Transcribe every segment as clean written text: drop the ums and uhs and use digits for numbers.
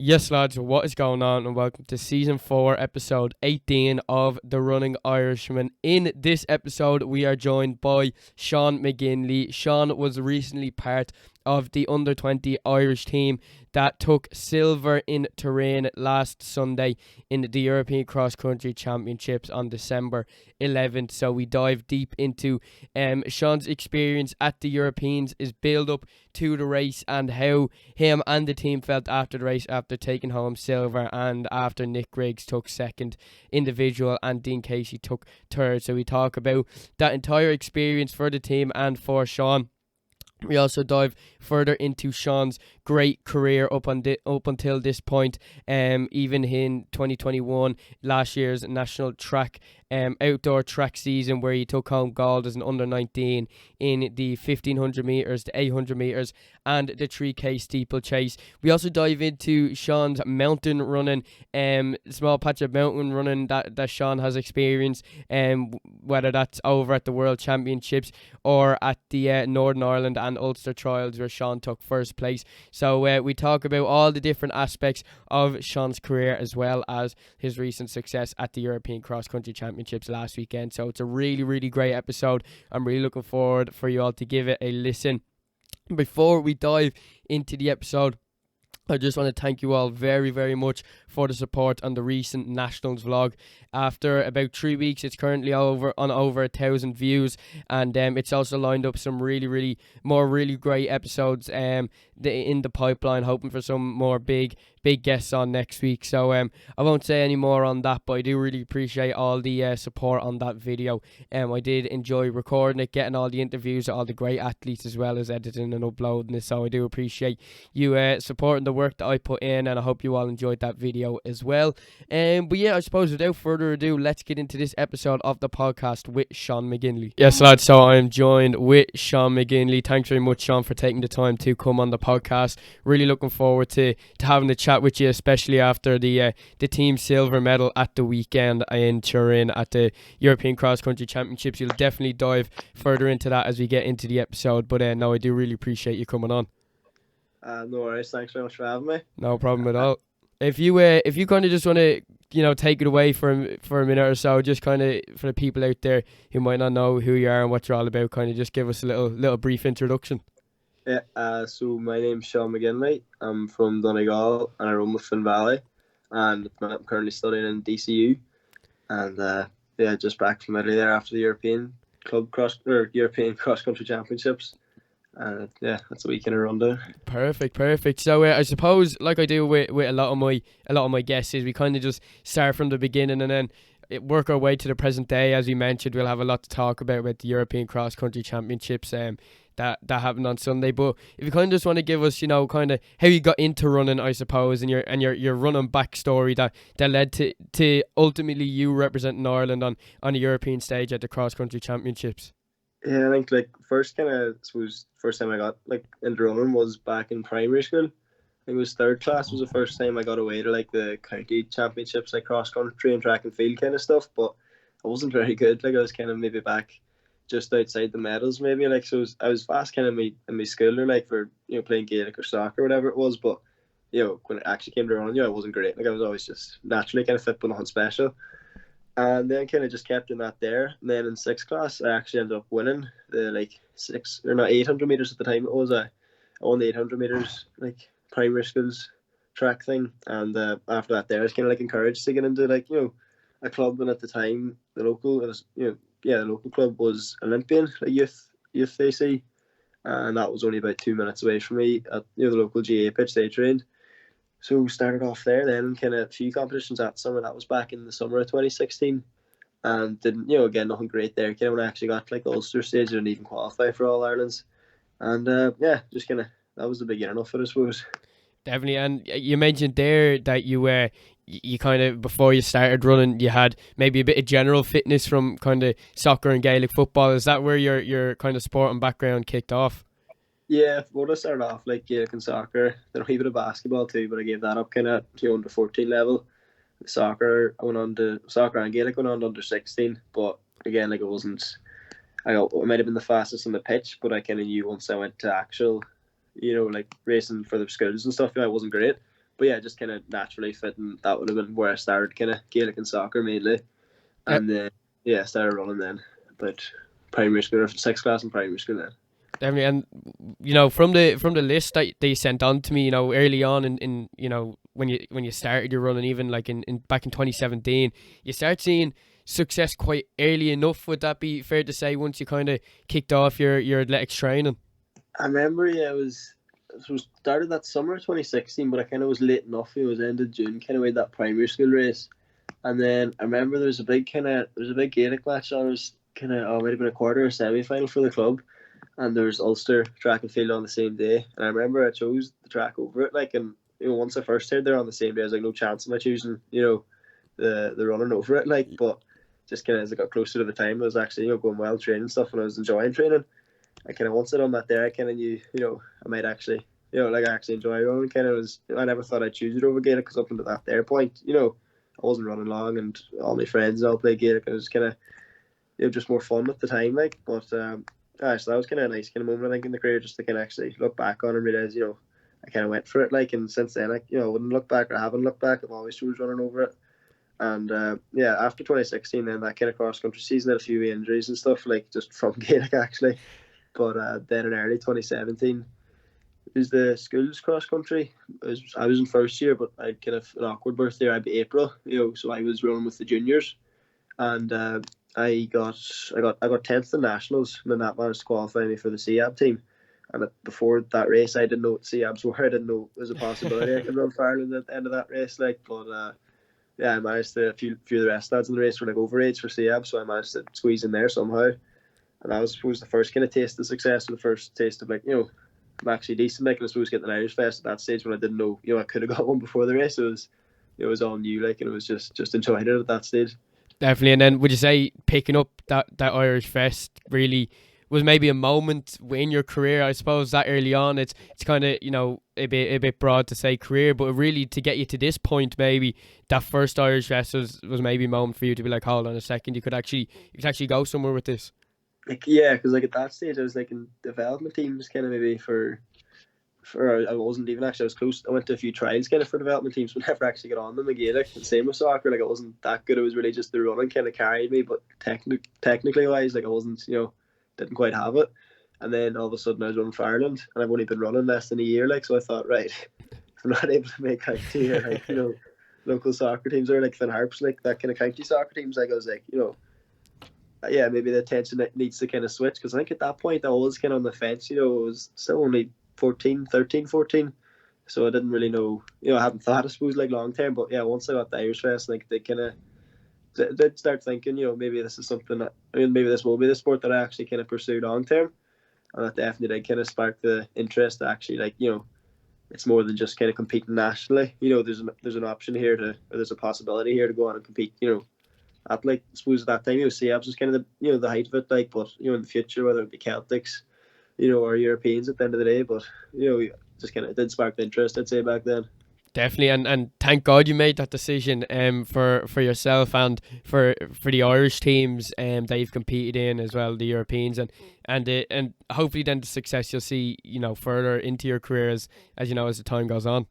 Yes, lads, what is going on? And welcome to Season 4, Episode 18 of The Running Irishman. In this episode, we are joined by Sean Mc Ginley. Sean was recently part of the Under-20 Irish team that took silver in Turin last Sunday in the European Cross Country Championships on December 11th. So we dive deep into Sean's experience at the Europeans, his build-up to the race, and how him and the team felt after the race, after taking home silver and after Nick Griggs took second individual and Dean Casey took third. So we talk about that entire experience for the team and for Sean. We also dive further into Sean's great career up until this point. Even in 2021, last year's national track outdoor track season, where he took home gold as an under-19 in the 1500 metres, the 800 metres and the 3k steeplechase. We also dive into Sean's mountain running, small patch of mountain running that Sean has experienced, whether that's over at the World Championships or at the Northern Ireland and Ulster Trials, where Sean took first place. So we talk about all the different aspects of Sean's career, as well as his recent success at the European Cross Country Championships last weekend. So it's a really, really great episode. I'm really looking forward for you all to give it a listen. Before we dive into the episode, I just want to thank you all very, very much for the support on the recent Nationals vlog. After about 3 weeks, it's currently over 1,000 views, and it's also lined up some really great episodes in the pipeline, hoping for some more big guests on next week. So I won't say any more on that, but I do really appreciate all the support on that video. I did enjoy recording it, getting all the interviews of all the great athletes, as well as editing and uploading it. So I do appreciate you supporting the work that I put in, and I hope you all enjoyed that video as well. But yeah, I suppose without further ado, let's get into this episode of the podcast with Sean Mc Ginley. Yes, lads, so I am joined with Sean Mc Ginley. Thanks very much, Sean, for taking the time to come on the podcast. Really looking forward to having the chat with you, especially after the team silver medal at the weekend in Turin at the European Cross Country Championships. You'll definitely dive further into that as we get into the episode. But no, I do really appreciate you coming on. No worries. Thanks very much for having me. No problem at all. If you kind of just want to take it away for a minute or so, just kind of for the people out there who might not know who you are and what you're all about, kind of just give us a little brief introduction. Yeah. So my name's Sean Mc Ginley. I'm from Donegal and I run with Finn Valley, and I'm currently studying in DCU. And just back from Italy there after the European Cross Country Championships. That's a weekend of rundown. Perfect. So I suppose, like I do with a lot of my guests, is we kind of just start from the beginning and then work our way to the present day. As we mentioned, we'll have a lot to talk about the European Cross Country Championships that happened on Sunday. But if you kind of just want to give us, kind of how you got into running, I suppose, and your running backstory that led to ultimately you representing Ireland on a European stage at the Cross Country Championships. Yeah, I think first time I got into running was back in primary school. I think it was third class was the first time I got away to the county championships, cross country and track and field kind of stuff. But I wasn't very good. I was kind of maybe back just outside the medals maybe. I was fast kind of in my schooler for playing Gaelic or soccer or whatever it was. But when it actually came to running, I wasn't great. I was always just naturally kind of fit, but nothing special. And then kind of just kept in that there. And then in sixth class, I actually ended up winning the 800 meters at the time. It was I won the 800 meters primary school's track thing. And after that, there I was kind of encouraged to get into a club. And at the time, the local club was Olympian, a youth AC, and that was only about 2 minutes away from me at the local GA pitch they trained. So started off there, then kind of a few competitions that summer. That was back in the summer of 2016, and didn't again nothing great there. Kind of when I actually got the Ulster stage, I didn't even qualify for All Irelands, and just kind of that was the beginning of it, I suppose. Definitely, and you mentioned there that you kind of, before you started running, you had maybe a bit of general fitness from kind of soccer and Gaelic football. Is that where your kind of sport and background kicked off? Yeah, I started off Gaelic and soccer, then a wee bit of basketball too, but I gave that up kind of under 14 level. Soccer, I went on to soccer and Gaelic went on to under 16, but again, it wasn't. I might have been the fastest on the pitch, but I kind of knew once I went to actual, racing for the schools and stuff, I wasn't great. but yeah, just kind of naturally fitting. That would have been where I started, kind of Gaelic and soccer mainly, and then I started running then, but primary school, or sixth class in primary school then. Definitely, and from the list that they sent on to me, early on in when you started your running, even like in back in 2017, you start seeing success quite early enough. Would that be fair to say once you kind of kicked off your athletics training? I remember, it was started that summer of 2016, but I kind of was late enough. It was end of June, kind of with that primary school race, and then I remember there was a big Gaelic match on. It was kind of it might have been a quarter or semi final for the club, and there was Ulster track and field on the same day. And I remember I chose the track over it, and once I first heard they're on the same day, I was like, no chance of my choosing the running over it, but just kind of as I got closer to the time, I was actually going well training stuff, and I was enjoying training. I kind of once I done that there, I kind of knew I might actually I actually enjoy running. I never thought I'd choose it over Gaelic, because up until that there point, I wasn't running long, and all my friends all play Gaelic. It was kind of just more fun at the time, but so that was kind of a nice kind of moment, I think, in the career, just to kind of actually look back on and realize I kind of went for it, and since then, I wouldn't look back, or haven't looked back. I've always chose running over it. And after 2016, then that kind of cross country season, had a few injuries and stuff, just from Gaelic actually. But then in early 2017, it was the school's cross country. I was in first year, but I had kind of an awkward birthday. I'd be April, so I was running with the juniors, and I got 10th in nationals, and then that managed to qualify me for the CAB team. And before that race, I didn't know what CABs were. I didn't know it was a possibility I could run for Ireland at the end of that race. I managed to. A few of the rest lads in the race were overage for CAB, so I managed to squeeze in there somehow. And that was, I suppose, the first kind of taste of success, and the first taste of I'm actually decent. And I suppose getting an Irish Fest at that stage, when I didn't know I could have got one before the race. It was all new, and it was just enjoying it at that stage. Definitely. And then would you say picking up that Irish Fest really was maybe a moment in your career? I suppose that early on, it's kind of a bit broad to say career, but really to get you to this point, maybe that first Irish Fest was maybe a moment for you to be like, hold on a second, you could actually go somewhere with this. Because at that stage I was in development teams, kind of maybe for I wasn't even actually, I was close. I went to a few trials kind of for development teams, but never actually got on them in Gaelic. And same with soccer, I wasn't that good. It was really just the running kind of carried me, but technically wise, I wasn't, didn't quite have it. And then all of a sudden I was running for Ireland, and I've only been running less than a year, so I thought, right, if I'm not able to make county, or local soccer teams, or Finn Harps, that kind of county soccer teams, I was maybe the attention needs to kind of switch, because I think at that point I was kind of on the fence. It was still only 14, so I didn't really know. I haven't thought, I suppose, long term. But yeah, once I got the Irish Fest, they kind of did start thinking, maybe this is something that, maybe this will be the sport that I actually kind of pursue long term, and that definitely did kind of spark the interest to actually it's more than just kind of competing nationally. There's an option here or there's a possibility here to go on and compete. At I suppose at that time, CABs was kind of the height of it, but in the future, whether it be Celtics, or Europeans at the end of the day, but just kind of did spark the interest, I'd say, back then. Definitely, and thank God you made that decision for yourself and for the Irish teams that you've competed in as well, the Europeans, and hopefully then the success you'll see further into your career as the time goes on.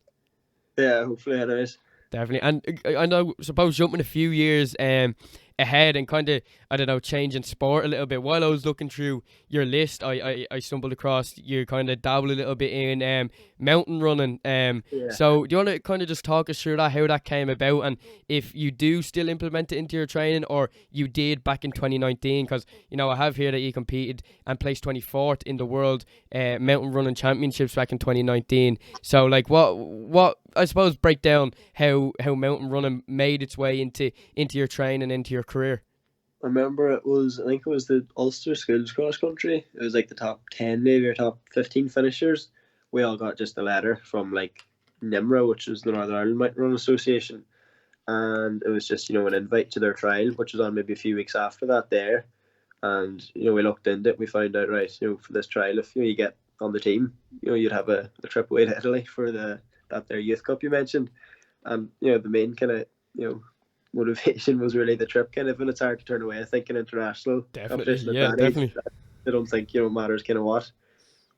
Yeah, hopefully, anyways. Definitely, and I know, suppose jumping a few years ahead and kind of, I don't know, changing sport a little bit. While I was looking through your list, I stumbled across you kind of dabble a little bit in mountain running. Yeah. So do you want to kind of just talk us through that, how that came about, and if you do still implement it into your training, or you did back in 2019? Because I have here that you competed and placed 24th in the World Mountain Running Championships back in 2019. So what I suppose, break down how mountain running made its way into your training, into your career. I remember I think it was the Ulster Schools cross country. It was the top 10 maybe, or top 15 finishers. We all got just a letter from NIMRA, which is the Northern Ireland Mountain Run Association, and it was just an invite to their trial, which was on maybe a few weeks after that there. And we looked into it, we found out, right, for this trial, if you get on the team, you'd have a trip away to Italy for that their youth cup you mentioned. And the main kind of motivation was really the trip, kind of, and it's hard to turn away, I think, in international competition at that age. I don't think matters kind of what.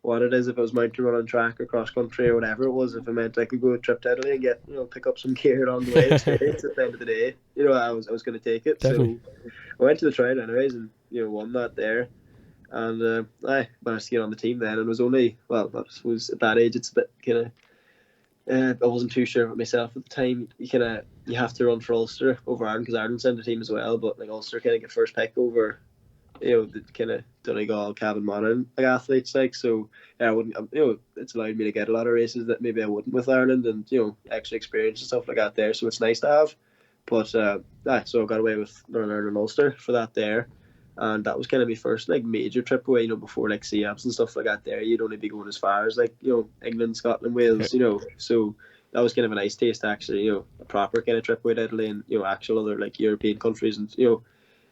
what it is, if it was mountain running, track or cross country or whatever it was. If it meant I could go a trip to Italy and get, pick up some gear along the way, experience at the end of the day, I was going to take it. Definitely. So I went to the trial anyways, and won that there. And I managed to get on the team then, and it was only, well, I suppose at that age it's a bit kind of, I wasn't too sure of it myself at the time. You have to run for Ulster over Ireland, because Ireland sent a team as well, but like Ulster kind of get first pick over the kind of Donegal, Cavan, Monaghan like athletes, like. So yeah, I wouldn't, it's allowed me to get a lot of races that maybe I wouldn't with Ireland, and extra experience and stuff like that there. So it's nice to have. But so I got away with Northern Ireland Ulster for that there, and that was kind of my first like major trip away. Before like CAPs and stuff like that there, you'd only be going as far as like England, Scotland, Wales. So that was kind of a nice taste actually. A proper kind of trip away to Italy and actual other like European countries, and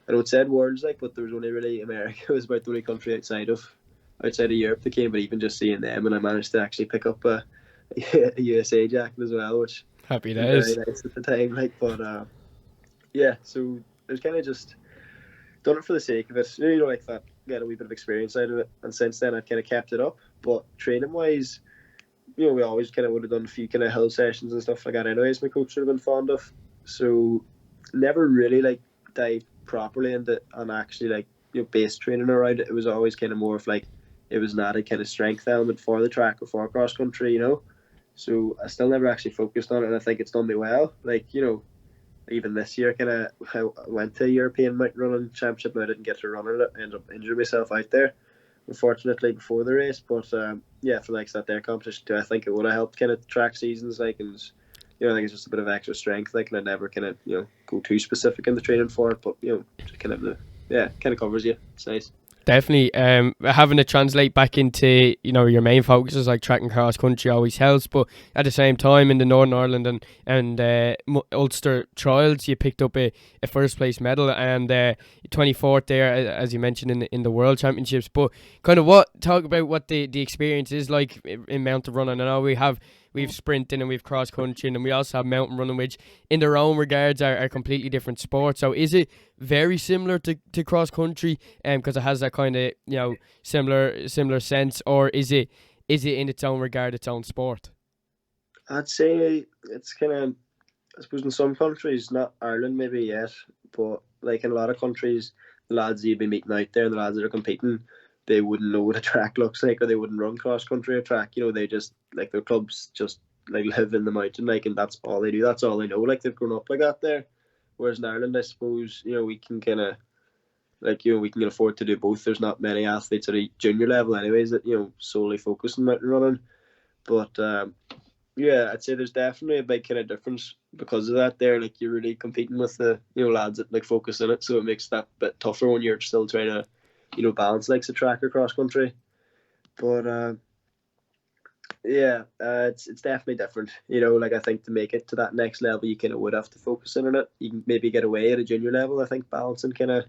I know it said worlds like, but there was only really America was about the only country outside of Europe that came. But even just seeing them, and I managed to actually pick up a USA jacket as well, which Happy was days. very nice at the time. Like, but yeah, so it was kind of just done it for the sake of it. Like that, get a wee bit of experience out of it, and since then I've kind of kept it up. But training wise, we always kind of would have done a few kind of hill sessions and stuff like that. Anyways, my coach would have been fond of. So never really like dived properly into and actually like base training around it. It was always kind of more of like it was not a kind of strength element for the track or for cross country. So I still never actually focused on it, and I think it's done me well. Like even this year, kind of I went to a European mountain running championship and I didn't get to run it. I ended up injuring myself out there, unfortunately, before the race. But yeah, for like that there competition too, I think it would have helped kind of track seasons, like, and I think it's just a bit of extra strength, like, and I never kind of go too specific in the training for it, but just kind of kind of covers you. It's nice. Definitely, having to translate back into your main focuses like track and cross country always helps. But at the same time, in the Northern Ireland and Ulster trials, you picked up a first place medal and 24th there, as you mentioned in the World Championships. But kind of talk about what the experience is like in mountain running. I know we've sprinting and we've cross country and we also have mountain running, which in their own regards are completely different sports. So is it very similar to cross country because it has that kind of similar sense, or is it in its own regard its own sport? I'd say it's kind of, I suppose in some countries, not Ireland maybe yet, but like in a lot of countries, the lads you'd be meeting out there, the lads that are competing, they wouldn't know what a track looks like, or they wouldn't run cross country or track. They just like their clubs just like live in the mountain, like, and that's all they do. That's all they know. Like they've grown up like that there. Whereas in Ireland, I suppose we can kind of like we can afford to do both. There's not many athletes at a junior level, anyways, that solely focus on mountain running. But yeah, I'd say there's definitely a big kind of difference because of that. There, like you're really competing with the lads that like focus in it, so it makes that a bit tougher when you're still trying to balance like the track or cross country. But yeah, it's definitely different. Like I think to make it to that next level, you kind of would have to focus in on it. You can maybe get away at a junior level. I think balancing kind of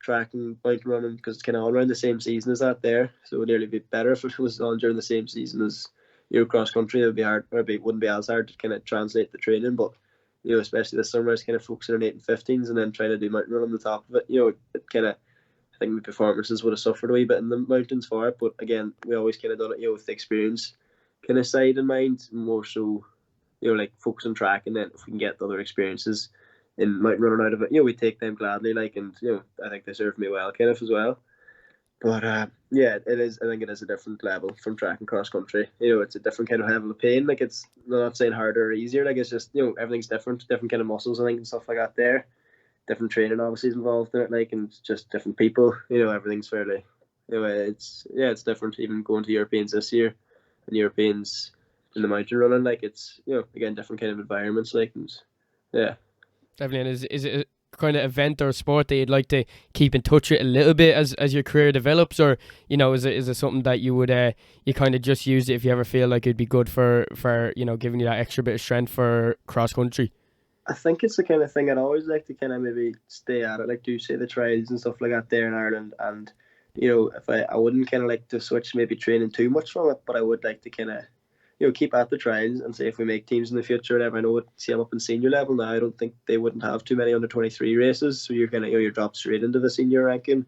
track and mountain running, because it's kind of all around the same season as that there. So it would nearly be better if it was on during the same season as cross country. It would be hard, or it wouldn't be as hard to kind of translate the training. But especially this summer, I was kind of focusing on 8 and 15s and then trying to do mountain running on the top of it. It kind of, I think my performances would have suffered a wee bit in the mountains for it. But again, we always kind of done it with the experience kind of side in mind, more so like focus on track, and then if we can get the other experiences in mountain running out of it, we take them gladly, like, and I think they serve me well kind of as well. But yeah, it is. I think it is a different level from track and cross country. It's a different kind of level of pain. Like I'm not saying harder or easier. Like it's just everything's different kind of muscles, I think, and stuff like that. There, different training obviously is involved in it. Like, and just different people. Everything's fairly. It's different. Even going to Europeans this year, and Europeans in the mountain running, like it's again different kind of environments. Like, and yeah. Definitely. And is it a kind of event or sport that you'd like to keep in touch with a little bit as your career develops, or is it something that you would you kind of just use it if you ever feel like it'd be good for giving you that extra bit of strength for cross country? I think it's the kind of thing I'd always like to kind of maybe stay at it, like do say the trials and stuff like that there in Ireland, and if I wouldn't kind of like to switch maybe training too much from it, but I would like to kind of keep at the trials and say if we make teams in the future, whatever. I know see I'm up in senior level now. I don't think they wouldn't have too many under 23 races, so you're kind of you're dropped straight into the senior ranking.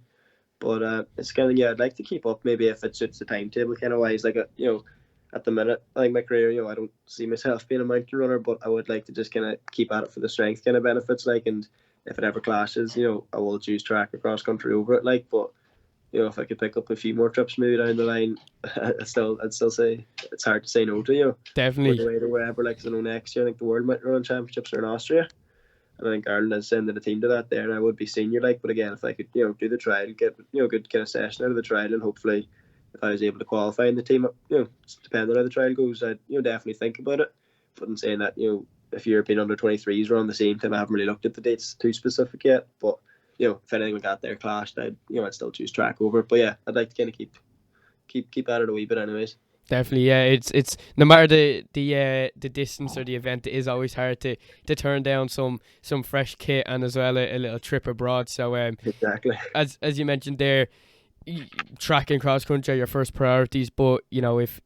But it's kind of, yeah, I'd like to keep up maybe if it suits the timetable kind of wise. Like, at the minute, like my career, I don't see myself being a mountain runner, but I would like to just kind of keep at it for the strength kind of benefits. Like, and if it ever clashes, I will choose track or cross country over it. Like, but if I could pick up a few more trips maybe down the line, I'd still say it's hard to say no to, Definitely. or wherever. Like, 'cause I know next year, I think the World Mountain Running Championships are in Austria. And I think Ireland is sending a team to that there, and I would be senior. Like, but again, if I could, do the trial, get good kind of session out of the trial, and hopefully, if I was able to qualify in the team, depending on how the trial goes, I'd definitely think about it. But in saying that, if European under-23s were on the same time, I haven't really looked at the dates too specific yet. But if anything we got there clashed, I'd still choose track over it. But yeah, I'd like to kind of keep at it a wee bit, anyways. Definitely, yeah. It's no matter the distance or the event, it is always hard to turn down some fresh kit and as well a little trip abroad. So Exactly. as you mentioned there, track and cross country are your first priorities. But if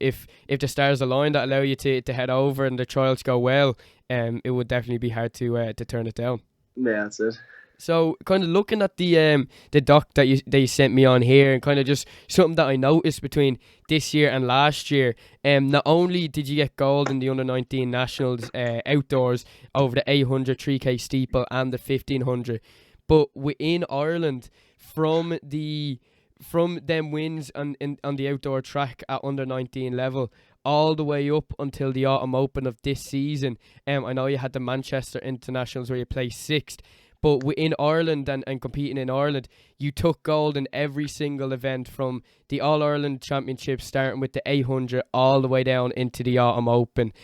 the stars align that allow you to head over and the trials go well, it would definitely be hard to turn it down. Yeah, that's it. So kind of looking at the doc that you sent me on here, and kind of just something that I noticed between this year and last year. Not only did you get gold in the under-19 nationals outdoors over the 800, 3K steeple and the 1500, but within Ireland from them wins on the outdoor track at under-19 level all the way up until the Autumn Open of this season. I know you had the Manchester Internationals where you placed sixth. But within Ireland and competing in Ireland, you took gold in every single event from the All-Ireland Championships, starting with the 800 all the way down into the Autumn Open.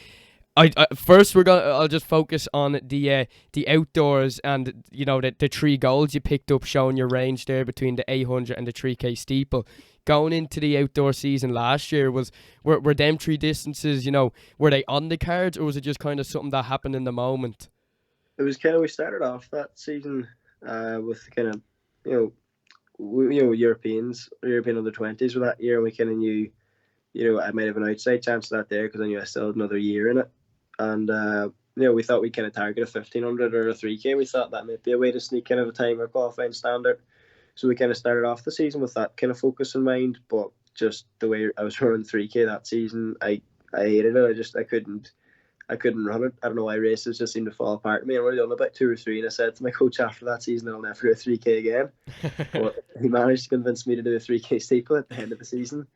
First I'll just focus on the outdoors and the three golds you picked up, showing your range there between the 800 and the 3K steeple. Going into the outdoor season last year, were them three distances, were they on the cards, or was it just kind of something that happened in the moment? It was kind of, we started off that season with kind of European under-20s for that year, and we kind of knew I might have an outside chance of that there because I knew I still had another year in it, and we thought we'd kind of target a 1500 or a 3K. We thought that might be a way to sneak kind of a time or qualifying standard, so we kind of started off the season with that kind of focus in mind. But just the way I was running 3K that season, I hated it. I couldn't run it. I don't know why races just seemed to fall apart to me. I already done about 2 or 3, and I said to my coach after that season I'll never do a 3K again. But he managed to convince me to do a 3K steeple at the end of the season.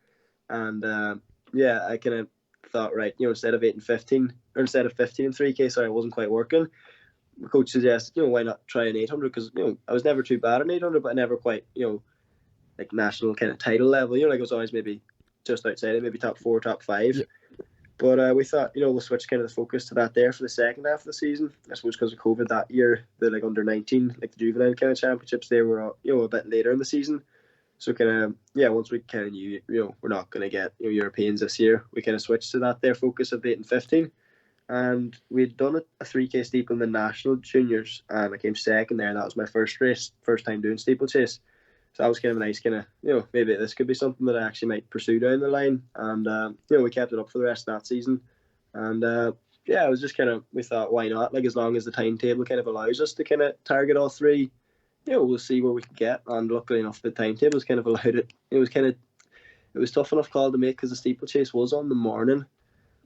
And I kind of thought, right, instead of 8 and 15, or instead of 15 and 3K, sorry, it wasn't quite working. My coach suggested, why not try an 800? Because, I was never too bad at 800, but I never quite, like national kind of title level. Like I was always maybe just outside it, maybe top 4, top 5. Yeah. But we thought, we'll switch kind of the focus to that there for the second half of the season. I suppose because of COVID that year, the like under-19, like the juvenile kind of championships, they were a bit later in the season. So kind of once we kind of knew we're not going to get Europeans this year, we kind of switched to that there focus of 8 and 15, and we'd done a 3K steeple in the national juniors, and I came second there. That was my first race, first time doing steeplechase. So that was kind of a nice kind of, maybe this could be something that I actually might pursue down the line. And, we kept it up for the rest of that season. And, it was just kind of, we thought, why not? Like, as long as the timetable kind of allows us to kind of target all three, we'll see where we can get. And luckily enough, the timetable was kind of allowed it. It was tough enough call to make because the steeplechase was on the morning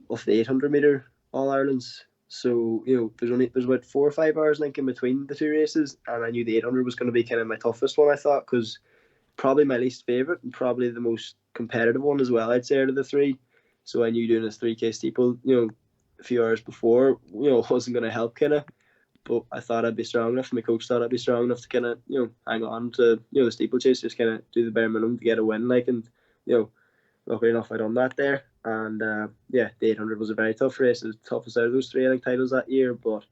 of the 800 metre All-Irelands. So, there's about 4 or 5 hours in between the two races, and I knew the 800 was going to be kind of my toughest one, I thought, because probably my least favourite and probably the most competitive one as well, I'd say, out of the three. So I knew doing this 3K steeple, a few hours before, wasn't going to help kind of, but I thought I'd be strong enough, and my coach thought I'd be strong enough to kind of, hang on to, the steeplechase, just kind of do the bare minimum to get a win, and, luckily enough I done that there. And the 800 was a very tough race. It was the toughest out of those 3, I think, titles that year. But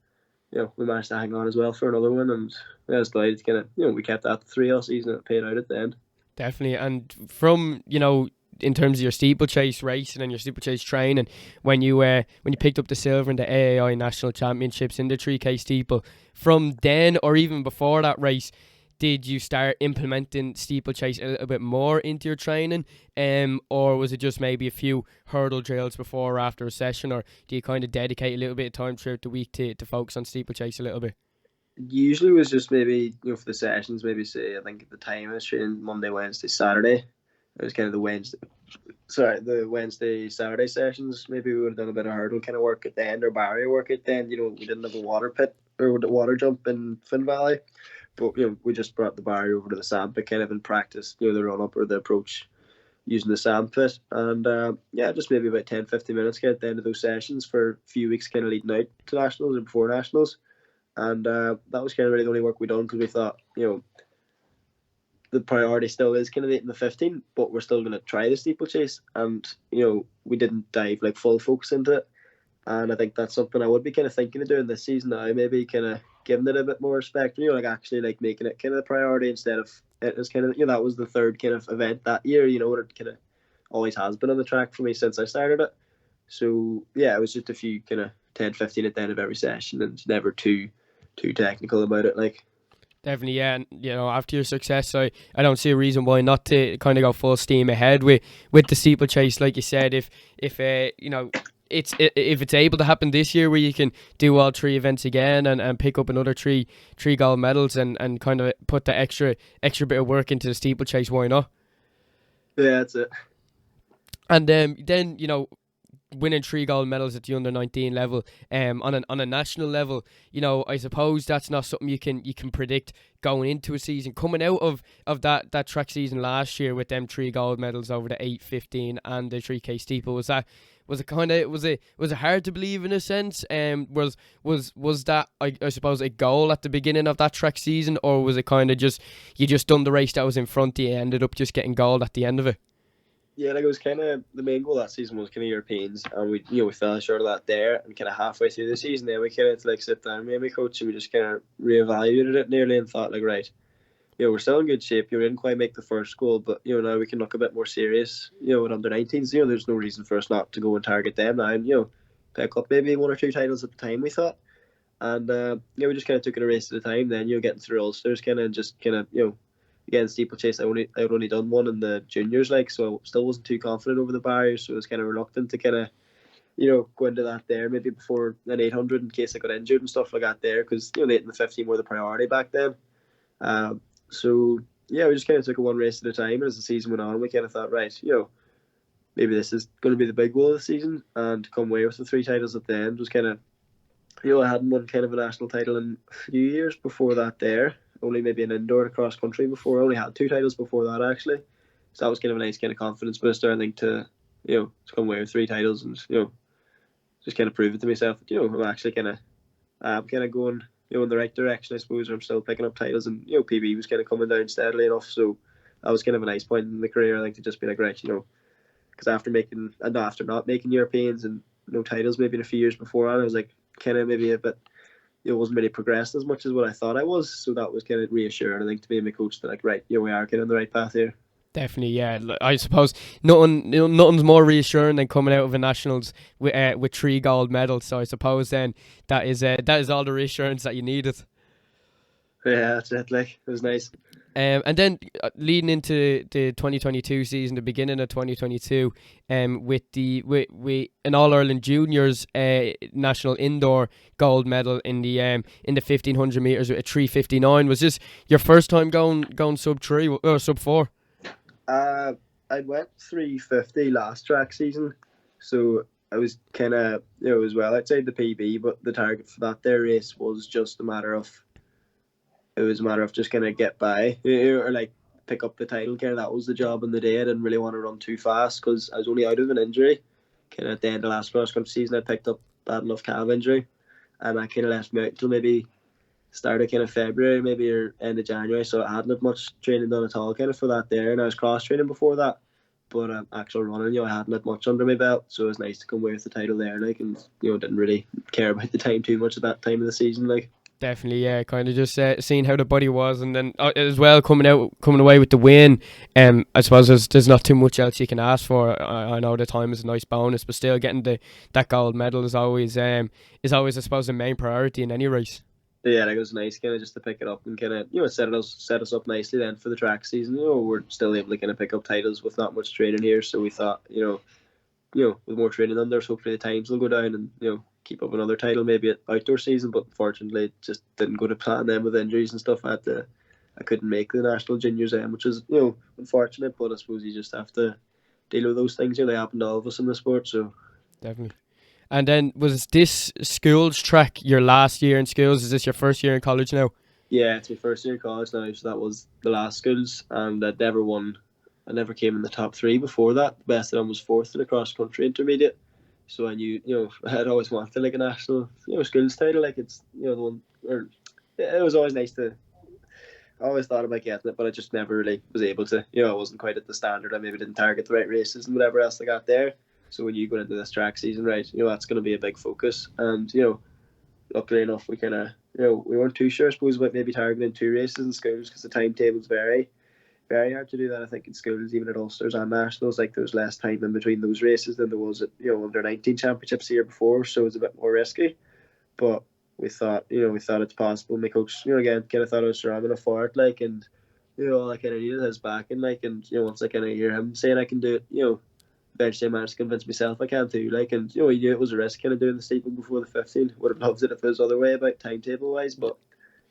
we managed to hang on as well for another one, and I was delighted to kind of we kept that 3 all season, and it paid out at the end. Definitely. And from in terms of your steeplechase racing and your steeplechase training, when you picked up the silver in the AAI National Championships in the 3K steeple, from then or even before that race, did you start implementing steeplechase a little bit more into your training, or was it just maybe a few hurdle drills before or after a session, or do you kind of dedicate a little bit of time throughout the week to focus on steeplechase a little bit? Usually was just maybe, for the sessions, maybe say, I think at the time I was training Monday, Wednesday, Saturday. It was kind of the Wednesday, Saturday sessions. Maybe we would have done a bit of hurdle kind of work at the end or barrier work at the end. We didn't have a water pit or the water jump in Finn Valley, but we just brought the barrier over to the sand pit kind of in practice, the run up or the approach using the sand pit. And just maybe about 10, 15 minutes at the end of those sessions for a few weeks kind of leading out to nationals and before nationals. And that was kind of really the only work we done because we thought, the priority still is kind of 8 and the 15, but we're still going to try the steeplechase. And, we didn't dive like full focus into it. And I think that's something I would be kind of thinking of doing this season now, maybe kind of giving it a bit more respect, like actually like making it kind of the priority instead of it was kind of, that was the third kind of event that year, what it kind of always has been on the track for me since I started it. So, yeah, it was just a few kind of 10, 15 at the end of every session and never too technical about it, like. Definitely, yeah. And after your success, I don't see a reason why not to kind of go full steam ahead with the steeplechase. Like you said, if if it's able to happen this year where you can do all three events again and pick up another three gold medals and kind of put the extra bit of work into the steeplechase, why not? Yeah, that's it. And then winning 3 gold medals at the under 19 level, on a national level, I suppose that's not something you can predict going into a season. Coming out of that track season last year with them 3 gold medals over the 8, 15 and the 3K steeple, was it hard to believe in a sense? Was that I suppose a goal at the beginning of that track season, or was it kind of just you just done the race that was in front of you, ended up just getting gold at the end of it? Yeah, like it was kind of the main goal that season was kind of Europeans, and we fell short of that there. And kind of halfway through the season, then we kind of like sit down, me and my coach, and we just kind of reevaluated it nearly and thought like, right, we're still in good shape. We didn't quite make the first goal, but now we can look a bit more serious. With under 19s, there's no reason for us not to go and target them now, and pick up maybe 1 or 2 titles at the time we thought. And we just kind of took it a race at a time. Then getting through Ulsters, kind of again, steeplechase, I'd only done one in the juniors, like, so I still wasn't too confident over the barriers, so I was kind of reluctant to kind of, go into that there, maybe before an 800 in case I got injured and stuff like that there, because, the 8 and the 15 were the priority back then. So, yeah, we just kind of took it one race at a time, and as the season went on, we kind of thought, right, maybe this is going to be the big goal of the season, and to come away with the 3 titles at the end was kind of, I hadn't won kind of a national title in a few years before that there. Only maybe an indoor and cross country before. I only had 2 titles before that actually. So that was kind of a nice kind of confidence booster, I think, to come away with 3 titles and just kind of prove it to myself that I'm actually I'm kind of going in the right direction, I suppose. I'm still picking up titles, and PB was kind of coming down steadily enough. So that was kind of a nice point in the career, I think, to just be like, right, because after not making Europeans and no titles maybe in a few years before that, I was like kind of maybe a bit. It wasn't really progressed as much as what I thought I was, so that was kind of reassuring, I think, to me and my coach that, like, right, we are getting on the right path here. Definitely, yeah. I suppose nothing's more reassuring than coming out of a nationals with 3 gold medals. So I suppose then that is all the reassurance that you needed. Yeah, that's it. Like, it was nice. And then leading into the 2022 season, the beginning of 2022, with an All Ireland Juniors national indoor gold medal in the 1500 meters with a 3:59. Was this your first time going sub 3 or sub 4? I went 3:50 last track season, so I was kind of as well outside the PB, but the target for that there race was just a matter of. It was a matter of just kind of get by, or like pick up the title. Kind of that was the job in the day. I didn't really want to run too fast because I was only out of an injury. Kind of at the end of last cross country season, I picked up bad enough calf injury, and that kind of left me out until maybe start of kind of February, maybe or end of January. So I hadn't had much training done at all, kind of for that there, and I was cross training before that. But actual running, I hadn't had much under my belt, so it was nice to come away with the title there, like, and didn't really care about the time too much at that time of the season, like. Definitely, yeah. Kind of just seeing how the body was, and then as well coming away with the win. I suppose there's not too much else you can ask for. I know the time is a nice bonus, but still getting that gold medal is always I suppose the main priority in any race. Yeah, like, it was nice kind of just to pick it up and kind of set us up nicely then for the track season. We're still able to kind of pick up titles with not much training here, so we thought with more training under us, hopefully the times will go down and keep up another title, maybe at outdoor season, but unfortunately it just didn't go to plan then with injuries and stuff. I couldn't make the national juniors which is, unfortunate, but I suppose you just have to deal with those things. They happen to all of us in the sport, so. Definitely. And then was this schools track your last year in schools? Is this your first year in college now? Yeah, it's my first year in college now, so that was the last schools, and I'd never won. I never came in the top three before that. The best I done was fourth in the cross country intermediate. So I knew, I'd always wanted like a national, schools title. Like it's, the one, or it was always nice to. I always thought about getting it, but I just never really was able to. I wasn't quite at the standard. I maybe didn't target the right races and whatever else I got there. So when you go into this track season, right, that's going to be a big focus. And luckily enough, we kind of, we weren't too sure, I suppose, about maybe targeting 2 races in schools because the timetables vary. Very hard to do that, I think, in schools, even at Ulsters and Nationals. Like, there's less time in between those races than there was at, under 19 championships the year before, so it's a bit more risky. But we thought it's possible. My coach, again, kind of thought I was strong enough for it, like, and, all I kind of needed his backing, like, and, once I kind of hear him saying I can do it, eventually I managed to convince myself I can too, like, and, he knew it was a risk kind of doing the steeple before the 15. Would have loved it if it was the other way about timetable-wise, but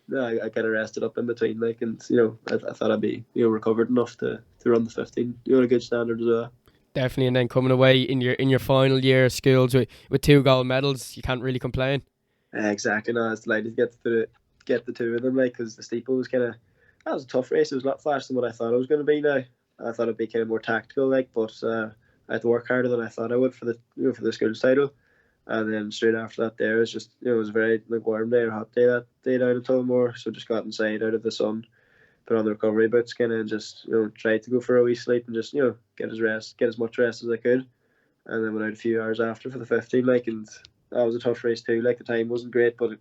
no, I kind of rested up in between, like, and I thought I'd be recovered enough to run the 15, a good standard as well. Definitely, and then coming away in your final year of schools with 2 gold medals, you can't really complain. Exactly, no, I was delighted to get the 2 of them, like, because the steeple was that was a tough race. It was a lot faster than what I thought it was going to be. Now I thought it'd be kind of more tactical, like, but I had to work harder than I thought I would for the schools title. And then straight after that, there was just it was a very warm day or hot day that day down in Tullamore. So just got inside out of the sun, put on the recovery boots, and just tried to go for a wee sleep and just get as much rest as I could. And then went out a few hours after for the 15, like, and that was a tough race too. Like, the time wasn't great, but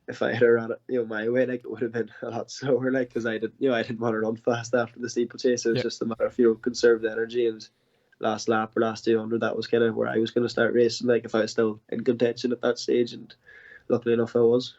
if I had run it my way, like, it would have been a lot slower, like, because I didn't want to run fast after the steeplechase. It was just a matter of conserved energy, and last lap or last 200, that was kind of where I was going to start racing, like, if I was still in contention at that stage, and luckily enough I was.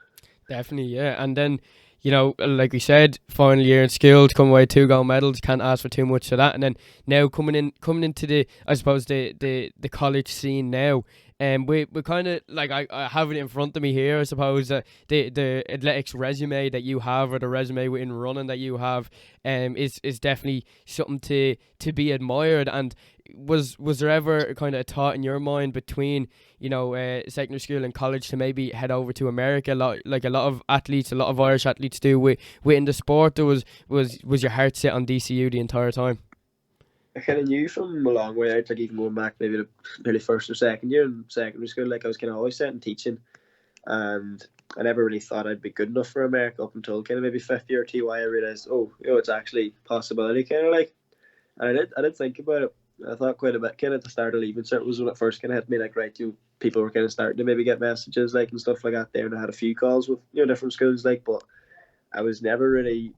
Definitely, yeah. And then, like we said, final year in school, to come away 2 gold medals, can't ask for too much for that. And then now coming into the, I suppose, the college scene now, we kind of, like, I have it in front of me here, I suppose, the athletics resume that you have, or the resume within running that you have, is definitely something to be admired. And was there ever kind of a thought in your mind between secondary school and college to maybe head over to America, like a lot of Irish athletes do within the sport? Or was your heart set on DCU the entire time? I kind of knew from a long way out, like, even going back maybe to nearly first or second year in secondary school, like, I was kind of always set in teaching, and I never really thought I'd be good enough for America up until kind of maybe 5th year TY. I realised, it's actually a possibility, kind of, like, and I did think about it. I thought quite a bit, kind of, at the start of leaving cert was when it first kind of hit me, like, right, people were kind of starting to maybe get messages, like, and stuff like that there, and I had a few calls with different schools, like, but I was never really,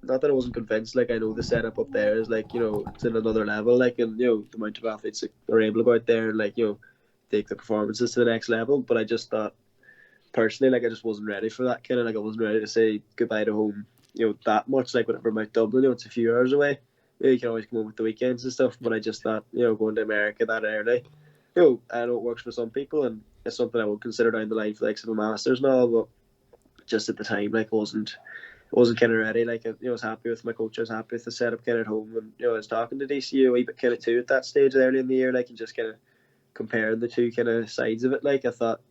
not that I wasn't convinced, like, I know the setup up there is, like, it's in another level, like, and the amount of athletes that are able to go out there and, like, take the performances to the next level. But I just thought, personally, like, I just wasn't ready for that, kind of, like, I wasn't ready to say goodbye to home that much, like, whenever I'm out Dublin, it's a few hours away. You can always come home with the weekends and stuff, but I just thought, going to America that early, I know it works for some people, and it's something I would consider down the line for, like, some masters and all, but just at the time, like, I wasn't kind of ready. Like, I was happy with my coach, I was happy with the setup kind of at home, and I was talking to DCU a wee bit kind of too at that stage early in the year, like, and just kind of comparing the two kind of sides of it. Like, I thought,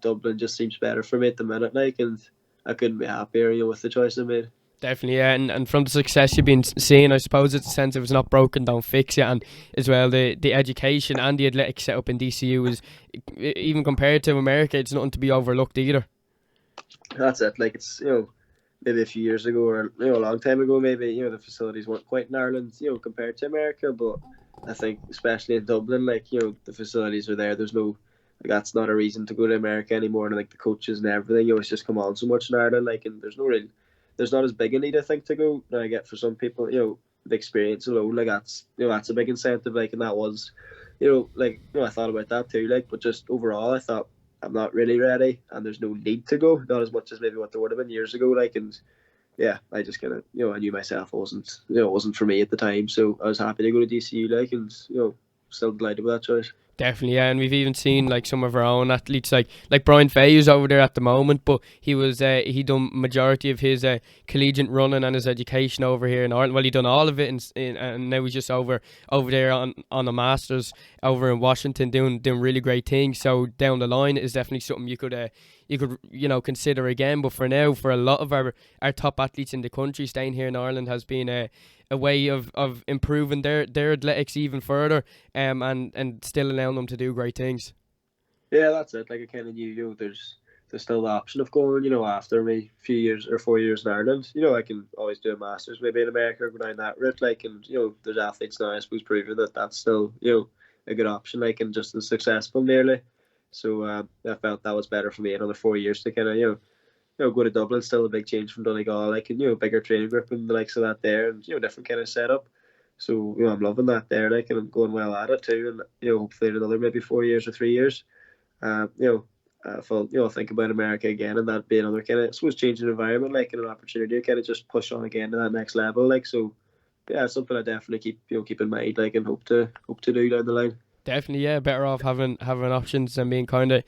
Dublin just seems better for me at the minute, like, and I couldn't be happier, with the choice I made. Definitely, yeah, and from the success you've been seeing, I suppose it's a sense of it's not broken, don't fix it, and as well the education and the athletic setup in DCU is, even compared to America, it's nothing to be overlooked either. That's it. Like, it's maybe a few years ago, or a long time ago, maybe the facilities weren't quite in Ireland, compared to America, but I think especially in Dublin, like, the facilities are there. There's no, like, that's not a reason to go to America anymore, and, like, the coaches and everything, it's just come on so much in Ireland, like, and there's not as big a need, I think, to go. Now, I get for some people, the experience alone, like, that's a big incentive, like, and that was, I thought about that too, like, but just overall, I thought, I'm not really ready, and there's no need to go, not as much as maybe what there would have been years ago, like, and yeah, I just kind of, I knew myself it wasn't for me at the time, so I was happy to go to DCU, like, and still delighted with that choice. Definitely, yeah, and we've even seen like some of our own athletes, like Brian Fay, who's over there at the moment, but he done majority of his collegiate running and his education over here in Ireland. Well, he done all of it, and now he's just over there on a masters over in Washington, doing really great things. So down the line is definitely something you could consider again. But for now, for a lot of our top athletes in the country, staying here in Ireland has been a way of improving their athletics even further, and still allowing them to do great things. Yeah, that's it. Like I kind of knew, there's still the option of going, after me few years or 4 years in Ireland. I can always do a masters maybe in America or go down that route. Like, and there's athletes now, I suppose, proving that that's still a good option. Like, and just as successful nearly. So I felt that was better for me another 4 years to kind of go to Dublin. Still a big change from Donegal. Like, and bigger training group and the likes of that there, and different kind of setup. So I'm loving that there. Like, and I'm going well at it too. And hopefully in another maybe 4 years or 3 years. Uh, you know, if I'll think about America again, and that being another kind of, I suppose, changing environment, like, and an opportunity to kind of just push on again to that next level, like. So yeah, it's something I definitely keep in mind, like, and hope to do down the line. Definitely, yeah. Better off having options than being kind of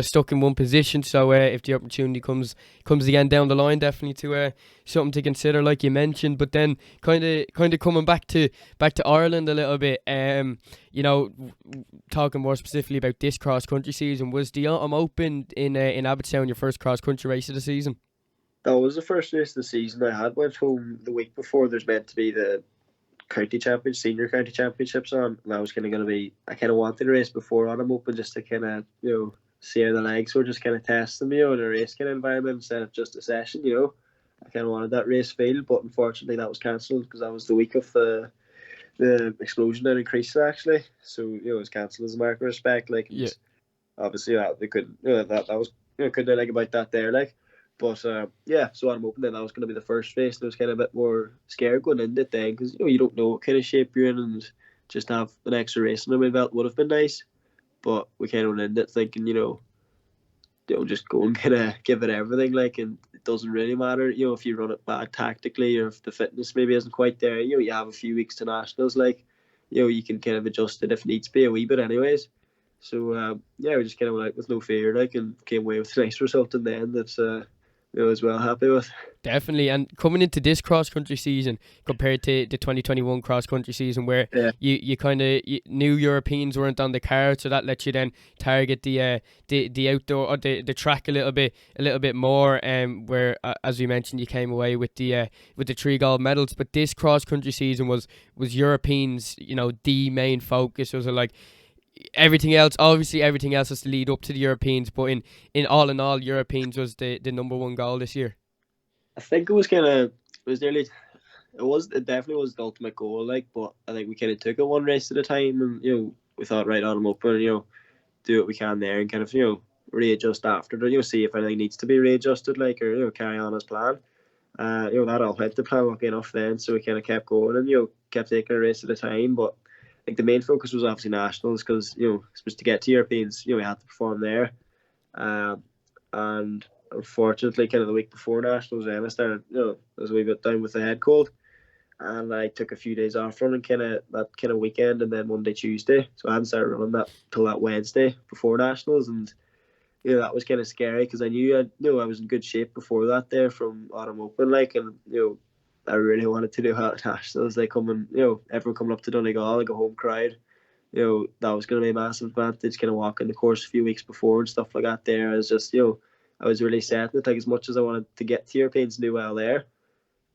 stuck in one position. So if the opportunity comes again down the line, definitely to something to consider, like you mentioned. But then kind of coming back to Ireland a little bit. Talking more specifically about this cross country season, was the Autumn Open in Abbottstown your first cross country race of the season? That was the first race of the season. I had went home the week before. There's meant to be the senior county championships on, and I was kind of going to be. I kind of wanted to race before Autumn Open just to kind of see how the legs were, just kind of test them, in a race kind of environment instead of just a session. I kind of wanted that race field, but unfortunately that was cancelled because that was the week of the explosion down in Creasy actually. So it was cancelled as a mark of respect. Like, Yeah. obviously they couldn't. That was couldn't do anything about that there. Like. But yeah, so I'm hoping that was going to be the first race. And I was kind of a bit more scared going into it then because you don't know what kind of shape you're in, and just have an extra race under my belt would have been nice. But we kind of went into it thinking, just go and kind of give it everything. Like, and it doesn't really matter, if you run it bad tactically or if the fitness maybe isn't quite there. You have a few weeks to nationals. Like, you can kind of adjust it if needs be a wee bit, anyways. So yeah, we just kind of went out with no fear, like, and came away with a nice result in the end. That's as well happy with. Definitely, and coming into this cross country season compared to the 2021 cross country season, where Yeah. you kind of knew Europeans weren't on the card, so that lets you then target the outdoor or the track a little bit more. Where as we mentioned, you came away with the 3 gold medals, but this cross country season was Europeans, the main focus. Was it like everything else? Obviously, everything else has to lead up to the Europeans, but in all, Europeans was the number one goal this year. I think it definitely was the ultimate goal, like, but I think we kind of took it one race at a time, and we thought, right, on them up, and do what we can there, and kind of readjust after, see if anything needs to be readjusted, like, or carry on as planned. That all went to plan, lucky enough then, so we kind of kept going and kept taking a race at a time. But I think the main focus was obviously nationals because supposed to get to Europeans, we had to perform there. And unfortunately, kind of the week before nationals, then I started, I was a wee bit down with the head cold, and I took a few days off running that kind of weekend, and then Monday, Tuesday. So I hadn't started running that till that Wednesday before nationals, and that was kind of scary because I knew I was in good shape before that there from Autumn Open, like, and I really wanted to do that nationals. They coming, everyone coming up to Donegal, like a home crowd. That was going to be a massive advantage. Kind of walking the course a few weeks before and stuff like that. There, I was just, I was really set it. Like, as much as I wanted to get to Europeans and do well there,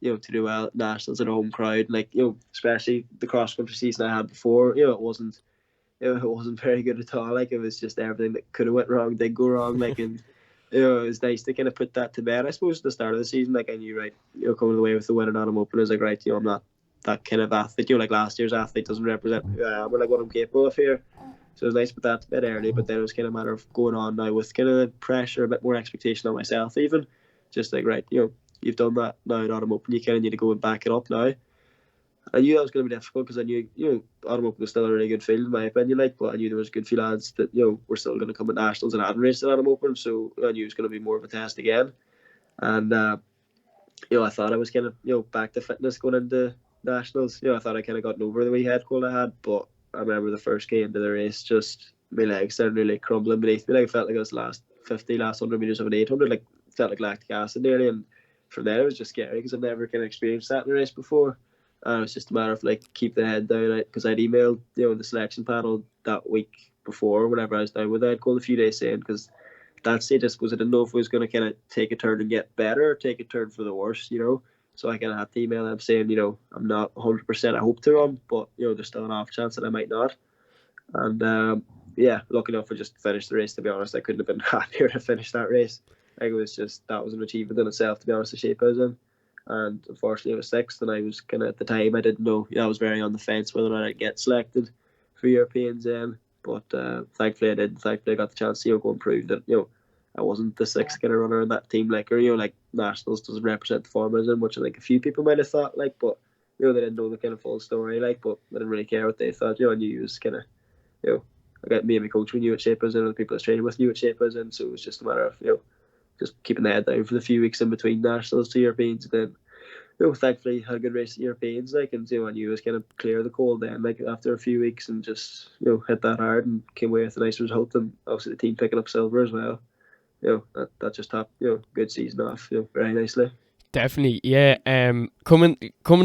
to do well at nationals at a home crowd, like, especially the cross country season I had before, it wasn't very good at all. Like, it was just everything that could have went wrong did go wrong. Like, and it was nice to kind of put that to bed. I suppose at the start of the season, like, I knew, right, coming away with the win at Autumn Open, I was like, right, I'm not that kind of athlete. Like, last year's athlete doesn't represent who I am or like what I'm capable of here. So it was nice to put that to bed early. But then it was kind of a matter of going on now with kind of pressure, a bit more expectation on myself, even just like, right, you've done that now at Autumn Open, you kind of need to go and back it up now. I knew that was going to be difficult because I knew, Autumn Open was still a really good field in my opinion, like, but I knew there was a good few lads that, were still going to come at nationals and hadn't raced at Autumn Open, so I knew it was going to be more of a test again. And, I thought I was kind of, back to fitness going into nationals. I thought I kind of gotten over the wee head cold I had, but I remember the first game into the race, just my legs started nearly crumbling beneath me. Like I felt like I was last 100 meters of an 800. Like felt like lactic acid nearly. And from there it was just scary because I've never kind of experienced that in a race before. And it was just a matter of like keep the head down because I'd emailed the selection panel that week before whenever I was down with it. I'd called a few days saying because that stage I suppose I didn't know if it was going to kind of take a turn and get better or take a turn for the worse. So I kind of had to email them saying, I'm not 100%. I hope to run, but there's still an off chance that I might not. And yeah, lucky enough I just finished the race. To be honest, I couldn't have been happier to finish that race. Like it was just that was an achievement in itself. To be honest, the shape I was in, and unfortunately I was sixth, and I was kind of at the time I didn't know. I was very on the fence whether or not I'd get selected for Europeans. But thankfully I did. Thankfully I got the chance to go and prove that I wasn't the sixth kind of runner in that team. Like like nationals doesn't represent the form I was in, which I think a few people might have thought. Like, but they didn't know the kind of full story. Like, but I didn't really care what they thought. I knew it was kind of I got me and my coach, we knew what shape I was in, and the people I was training with knew what shape I was in. So it was just a matter of just keeping the head down for the few weeks in between nationals to Europeans. And then thankfully had a good race at Europeans. Like, and I knew I was kind of clear of the cold then. Like after a few weeks and just hit that hard and came away with a nice result. And obviously the team picking up silver as well. That just topped good season off very nicely. Definitely, yeah. Coming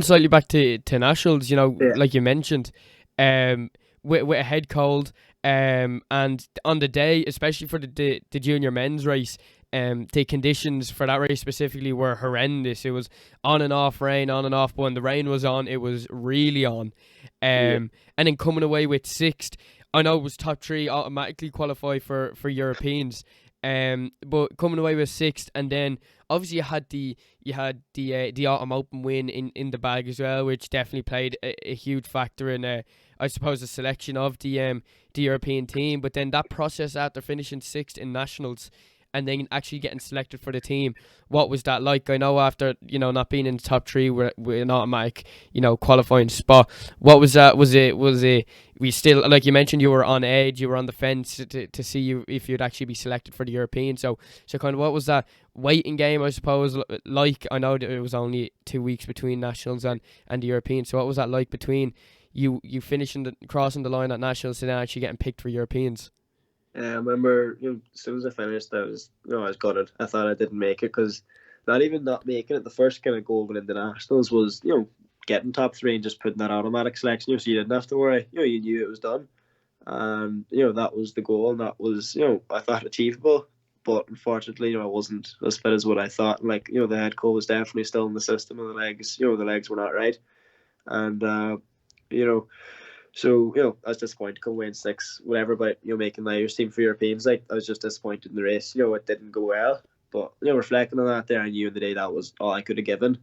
slightly back to nationals, like you mentioned, with a head cold, and on the day, especially for the junior men's race, the conditions for that race specifically were horrendous. It was on and off rain, on and off. But when the rain was on, it was really on. And then coming away with sixth, I know it was top three automatically qualify for Europeans. But coming away with sixth, and then obviously you had the Autumn Open win in the bag as well, which definitely played a huge factor in I suppose the selection of the European team. But then that process after finishing sixth in nationals, and then actually getting selected for the team, what was that like? I know after not being in the top three with an automatic qualifying spot, what was that? Was it we still, like you mentioned, you were on edge, you were on the fence to see if you'd actually be selected for the European. So kind of what was that waiting game, I suppose, like? I know that it was only 2 weeks between nationals and the European. So what was that like between you finishing crossing the line at nationals and then actually getting picked for Europeans? I remember, as soon as I finished, I was gutted. I thought I didn't make it because not even not making it, the first kind of goal going into nationals was, getting top three and just putting that automatic selection, so you didn't have to worry. You knew it was done, and that was the goal, and that was, I thought achievable. But unfortunately, I wasn't as fit as what I thought. Like, the head cold was definitely still in the system, and the legs were not right, and you know. So, I was disappointed to come away in six, whatever, but, making the Irish team for Europeans. Like, I was just disappointed in the race. It didn't go well. But, reflecting on that there, I knew in the day that was all I could have given.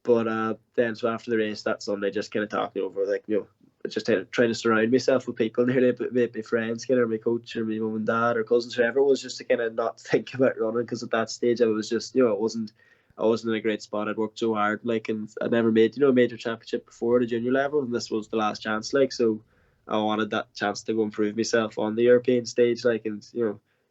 But then, so after the race that Sunday, just kind of talking over, like, just trying to surround myself with people nearly, my friends, kind of, my coach or my mum and dad or cousins, whoever it was, just to kind of not think about running. Because at that stage, I was just, I wasn't in a great spot. I'd worked so hard, like, and I'd never made, a major championship before the junior level, and this was the last chance, like, so I wanted that chance to go and prove myself on the European stage, like, and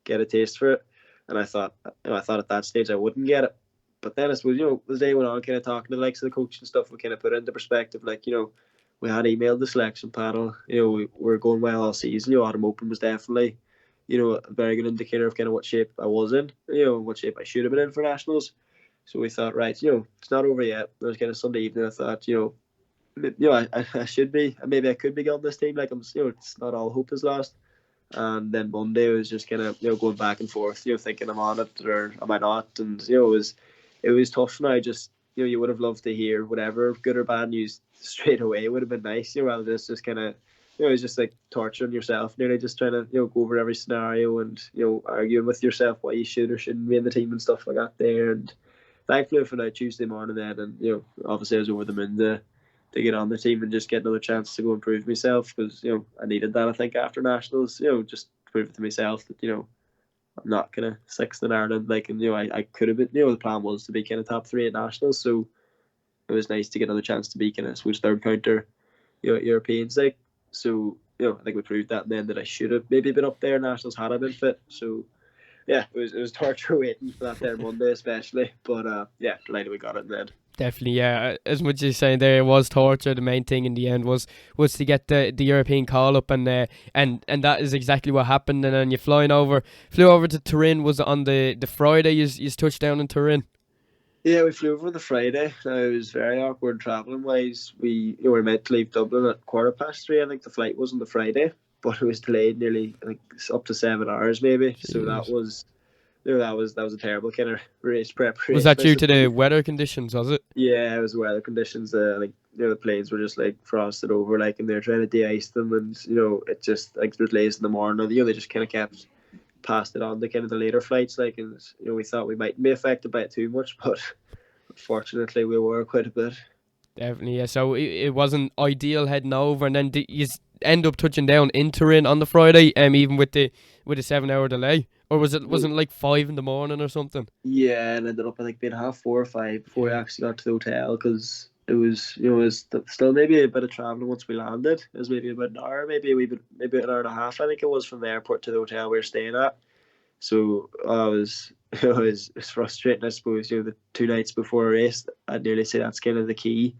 get a taste for it. And I thought at that stage I wouldn't get it, but then I suppose the day went on, kind of talking to the likes of the coach and stuff, we kind of put it into perspective, like, we had emailed the selection panel, we were going well all season. Autumn Open was definitely, a very good indicator of kind of what shape I was in, what shape I should have been in for nationals. So we thought, right, it's not over yet. It was kind of Sunday evening. I thought, I should be, maybe I could be on this team. Like, it's not all hope is lost. And then Monday, I was just kind of, going back and forth, thinking I'm on it or am I not? And, it was tough now. Just, you would have loved to hear whatever good or bad news straight away. It would have been nice, rather than just kind of, it's just like torturing yourself, nearly just trying to, go over every scenario and, arguing with yourself why you should or shouldn't be in the team and stuff like that there. And thankfully for that Tuesday morning then, and obviously I was over the moon to get on the team and just get another chance to go and prove myself, because I needed that, I think, after nationals, just to prove it to myself that I'm not kind of sixth in Ireland, like, and I could have been, the plan was to be kind of top three at nationals, so it was nice to get another chance to be kind of switch third counter Europeans, like. So I think we proved that, and then that I should have maybe been up there nationals had I been fit. So yeah, it was torture waiting for that there Monday especially, but yeah, delighted we got it then. Definitely, yeah. As much as you're saying there, it was torture. The main thing in the end was to get the European call up, and that is exactly what happened. And then you flew over to Turin. Was it on the Friday? You touched down in Turin. Yeah, we flew over the Friday. Now, it was very awkward travelling wise. We were meant to leave Dublin at 3:15. I think the flight was on the Friday, but it was delayed nearly, I think, up to 7 hours maybe. So Jeez. that was a terrible kind of race Was preparation, that I due to the suppose. weather conditions? Was it? Yeah, it was weather conditions. Like the planes were just like frosted over, like, and they're trying to de-ice them, and it just like there was delays in the morning. They just kind of kept passed it on to kind of the later flights, like, and we thought we might be affected by it too much, but unfortunately we were quite a bit. Definitely, yeah. So it wasn't ideal heading over, and then you end up touching down in Turin on the Friday, even with the 7 hour delay, or wasn't like 5 in the morning or something? Yeah, and ended up I think being 4:30 or 5 before we Yeah. actually got to the hotel, because it was still maybe a bit of traveling once we landed. It was maybe about an hour, maybe a wee bit, maybe an hour and a half. I think it was from the airport to the hotel we were staying at. So I was it was frustrating, I suppose. The 2 nights before a race, I'd nearly say that's kind of the key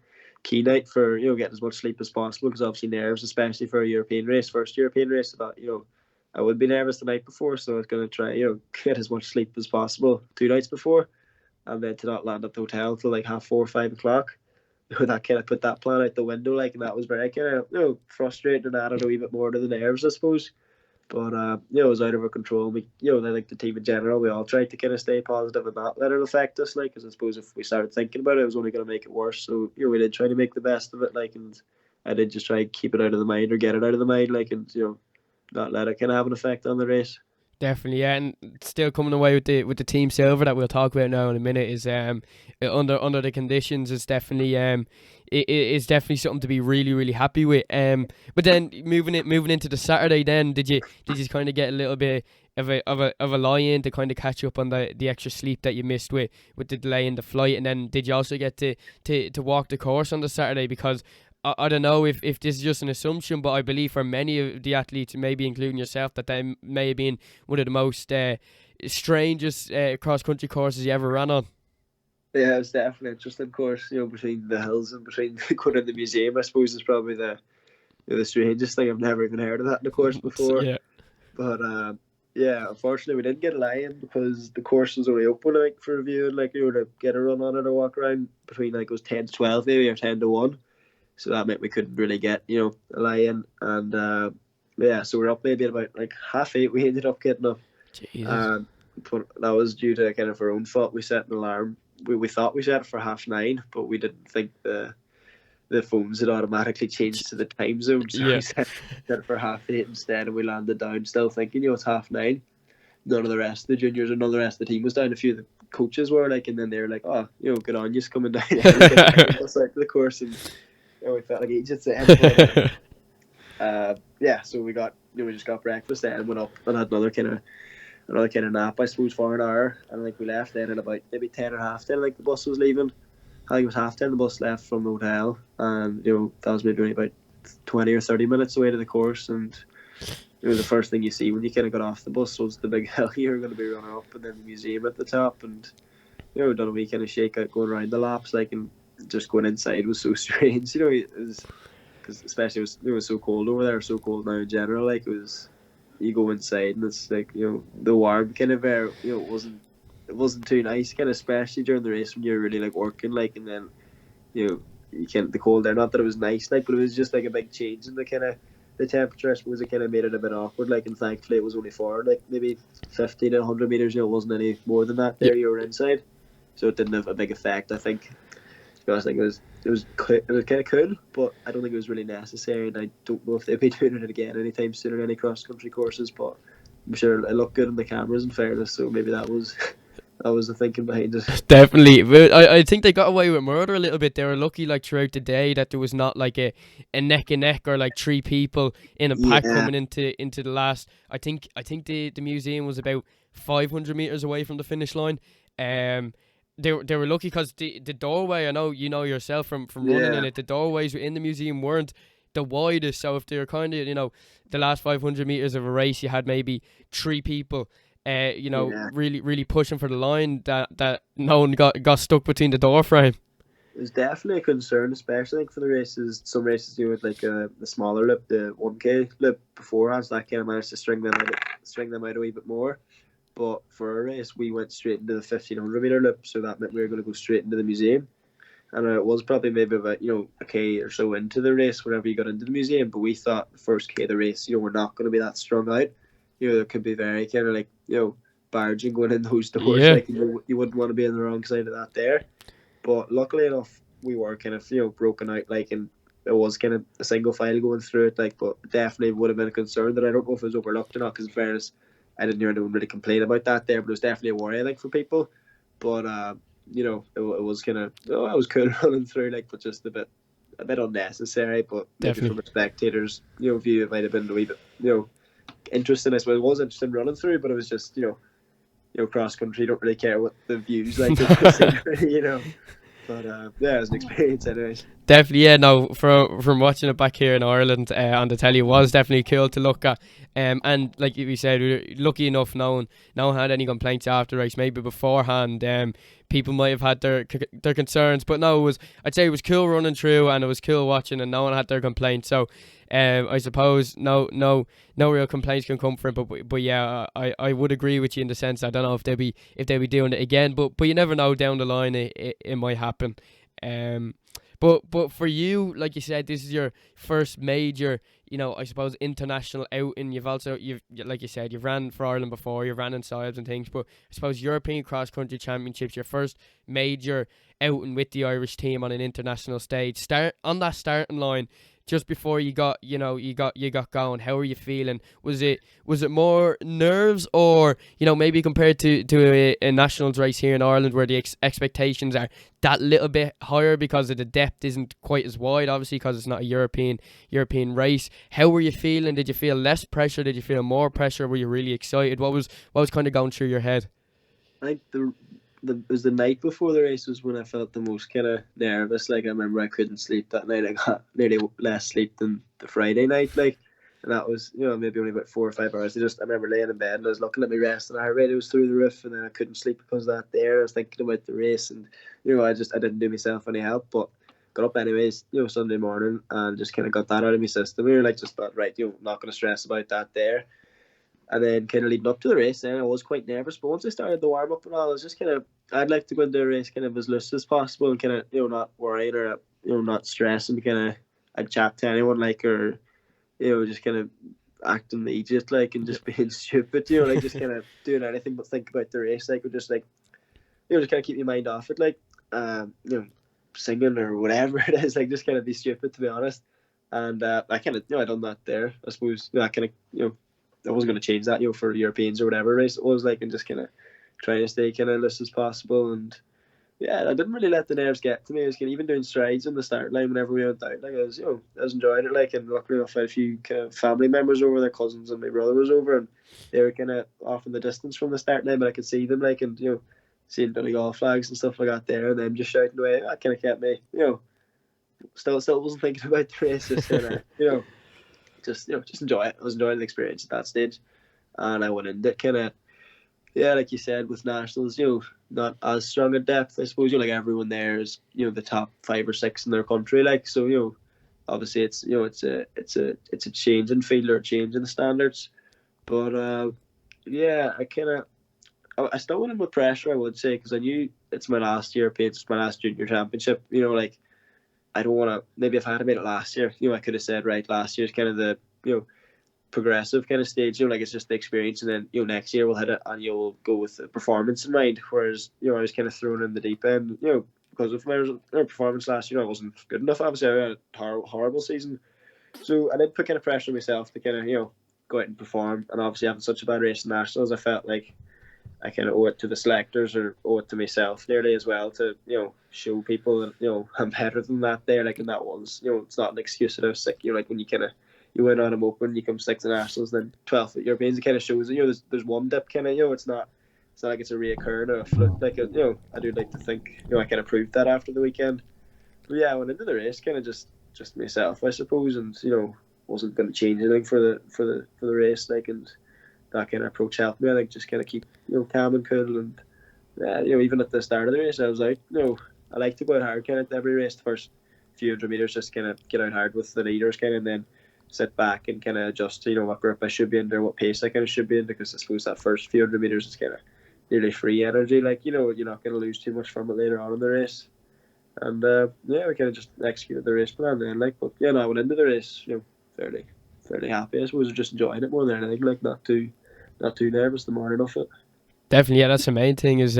night for getting as much sleep as possible, because obviously nerves, especially for a European race, first European race. I thought I would be nervous the night before, so I was going to try get as much sleep as possible 2 nights before, and then to not land at the hotel till like 4 or 5 o'clock. That kind of put that plan out the window, like, and that was very kind of frustrating, and added a wee bit more to the nerves, I suppose. But it was out of our control. Like the team in general, we all tried to kind of stay positive and not let it affect us. Like, because I suppose if we started thinking about it, it was only going to make it worse. So we did try to make the best of it. Like, and I did just try and keep it out of the mind, or get it out of the mind. Like, and not let it kind of have an effect on the race. Definitely, yeah, and still coming away with the team silver that we'll talk about now in a minute is under the conditions is definitely it's definitely something to be really really happy with. But then moving into the Saturday, then did you kind of get a little bit of a lie in to kind of catch up on the extra sleep that you missed with the delay in the flight, and then did you also get to walk the course on the Saturday? Because I don't know if this is just an assumption, but I believe for many of the athletes, maybe including yourself, that they may have been one of the most strangest cross-country courses you ever ran on. Yeah, it was definitely an interesting course. Between the hills and between going in the museum, I suppose is probably the strangest thing. I've never even heard of that in the course before. Yeah. But yeah, unfortunately, we didn't get a lie-in because the course was only open like for viewing. Like, you were to get a run on it or walk around between, like, it was 10 to 12 maybe, or 10 to 1. So that meant we couldn't really get a lie-in. And yeah, so we're up maybe at about like 8:30. We ended up getting up, Jesus. and but that was due to kind of our own fault. We set an alarm. We thought we set it for 9:30, but we didn't think the phones had automatically changed to the time zone, so Yeah. we set it for 8:30 instead, and we landed down still thinking it's 9:30. None of the rest of the juniors or none of the rest of the team was down. A few of the coaches were like, and then they were like, "Oh, good on you, coming down early, get us out of the course." And we felt like idiots then. But yeah, so we just got breakfast then and went up and had another kind of nap, I suppose, for an hour. And like we left then at about maybe 10 or half 10. Like the bus was leaving. I think it was half 10. The bus left from the hotel, and that was maybe only about 20 or 30 minutes away to the course. And the first thing you see when you kind of got off the bus was the big hill you're going to be running up, and then the museum at the top. And done a wee kind of shakeout going around the laps, like, and just going inside was so strange. It was, because especially it was so cold over there, so cold now in general. Like, it was, you go inside and it's like the warm kind of air. It wasn't too nice, kind of, especially during the race when you're really like working, like, and then you can't, the cold air. Not that it was nice, like, but it was just like a big change in the kind of the temperature. I suppose it kind of made it a bit awkward, like, and thankfully it was only for like maybe 50 to 100 meters. It wasn't any more than that. There, you were inside, so it didn't have a big effect, I think. I think it was kind of cool, but I don't think it was really necessary, and I don't know if they'll be doing it again anytime soon on any cross country courses. But I'm sure it looked good on the cameras, in fairness, so maybe that was the thinking behind it. Definitely. But I think they got away with murder a little bit. They were lucky, like, throughout the day that there was not like a neck and neck, or like three people in a pack Yeah, coming into the last. I think the museum was about 500 meters away from the finish line. They were lucky because the doorway, I know you know yourself from running in yeah, it, the doorways in the museum weren't the widest. So if they were kind of, the last 500 meters of a race, you had maybe three people yeah. really really pushing for the line, that no one got stuck between the door frame. There's definitely a concern, especially like for the races. Some races do with like the smaller loop, the 1K loop beforehand, so that kind of managed to string them out a wee bit more. But for our race, we went straight into the 1500 meter loop, so that meant we were going to go straight into the museum. And it was probably maybe about a K or so into the race whenever you got into the museum. But we thought the first K of the race, we're not going to be that strung out. There could be very kind of like barging going in those doors, Yeah. like you wouldn't want to be on the wrong side of that there. But luckily enough, we were kind of broken out, like, and it was kind of a single file going through it, like, but definitely would have been a concern that I don't know if it was overlooked or not, because in fairness, I didn't hear anyone really complain about that there, but it was definitely a worry, I think, for people. But it was kind of, I was cool running through, like, but just a bit unnecessary. But maybe Definitely. from a spectator's view, it might have been a wee bit interesting. I suppose it was interesting running through, but it was just cross country. Don't really care what the views like of the scenery. But yeah, it was an experience, anyways. Definitely, yeah. No, from watching it back here in Ireland on the telly, it was definitely cool to look at. And like we said, we were lucky enough, no one had any complaints after the race. Maybe beforehand, people might have had their concerns, but no, I'd say it was cool running through, and it was cool watching, and no one had their complaints. So, I suppose no real complaints can come from it. But yeah, I would agree with you in the sense I don't know if they'll be doing it again, but you never know, down the line it might happen. But for you, like you said, this is your first major, I suppose, international outing. You've like you said, you've ran for Ireland before, you've ran in Sides and things, but I suppose European Cross Country Championships, your first major outing with the Irish team on an international stage. Start on that starting line. Just before you got going, how were you feeling? Was it more nerves, or maybe compared to a nationals race here in Ireland where the expectations are that little bit higher because of the depth isn't quite as wide, obviously because it's not a European race. How were you feeling? Did you feel less pressure? Did you feel more pressure? Were you really excited? What was kind of going through your head? I think it was the night before the race was when I felt the most kind of nervous. Like, I remember I couldn't sleep that night. I got nearly less sleep than the Friday night. Like, and that was maybe only about 4 or 5 hours. I remember laying in bed and I was looking at my rest, and I heart rate was through the roof, and then I couldn't sleep because of that. There, I was thinking about the race, and I didn't do myself any help, but got up anyways. Sunday morning, and just kind of got that out of my system. We were like, just thought, right, not going to stress about that there. And then kind of leading up to the race, then I was quite nervous. But once I started the warm up and all, I was just kind of, I'd like to go into the race kind of as loose as possible, and kind of not worrying, or not stressing. Kind of I'd chat to anyone, like, or just kind of acting the idiot, like, and just being stupid, like, just kind of doing anything but think about the race, like, or just like just kind of keep your mind off it, like, singing or whatever it is, like, just kind of be stupid, to be honest. And I kind of I done that there. I suppose I kind of I wasn't going to change that, for Europeans or whatever race it was, like, and just kind of trying to stay kind of loose as possible. And yeah, I didn't really let the nerves get to me. I was kind of even doing strides on the start line whenever we went out. Like, I was enjoying it, like, and luckily enough I had a few kind of family members over, their cousins, and my brother was over, and they were kind of off in the distance from the start line, but I could see them, like, and seeing Donegal flags and stuff like that there, and them just shouting away. That kind of kept me, still wasn't thinking about the race, just kind of, just enjoy it. I was enjoying the experience at that stage, and I went into it kind of, yeah, like you said, with nationals, not as strong a depth. I suppose like everyone there is the top 5 or 6 in their country, like, so obviously it's it's a change in field, or a change in the standards, but yeah, I still went in with pressure, I would say, because I knew it's my last European, it's my last junior championship. Like, I don't want to. Maybe if I had made it last year, I could have said, right, last year's kind of the progressive kind of stage. Like, it's just the experience, and then next year we'll hit it, and you'll go with the performance in mind. Whereas I was kind of thrown in the deep end, because of my performance last year. I wasn't good enough. Obviously, I had a horrible season, so I did put kind of pressure on myself to kind of go out and perform. And obviously, having such a bad race in nationals, I felt like I kind of owe it to the selectors, or owe it to myself nearly as well, to show people that I'm better than that there. Like, and that was it's not an excuse that I was sick. Like, when you kind of win on them open, you come 6th in nationals, then 12th at Europeans, it kind of shows that there's one dip, kind of it's not like it's a reoccurring or a fluke. Like, I do like to think I kind of proved that after the weekend. But yeah, I went into the race kind of just myself, I suppose, and wasn't going to change anything for the race, like, and that kind of approach helped me. I think just kind of keep calm and cool, and even at the start of the race, I was out I like to go out hard kind of every race. The first few 100 meters, just kind of get out hard with the leaders, kind of, and then sit back and kind of adjust to what grip I should be in there, what pace I kind of should be in, because I suppose that first few 100 meters is kind of nearly free energy. Like you're not going to lose too much from it later on in the race. And yeah, we kind of just executed the race plan then. Like, but yeah, no, I went into the race, fairly happy. I suppose just enjoying it more than anything. Like, not too nervous the morning of it. Definitely, yeah. That's the main thing is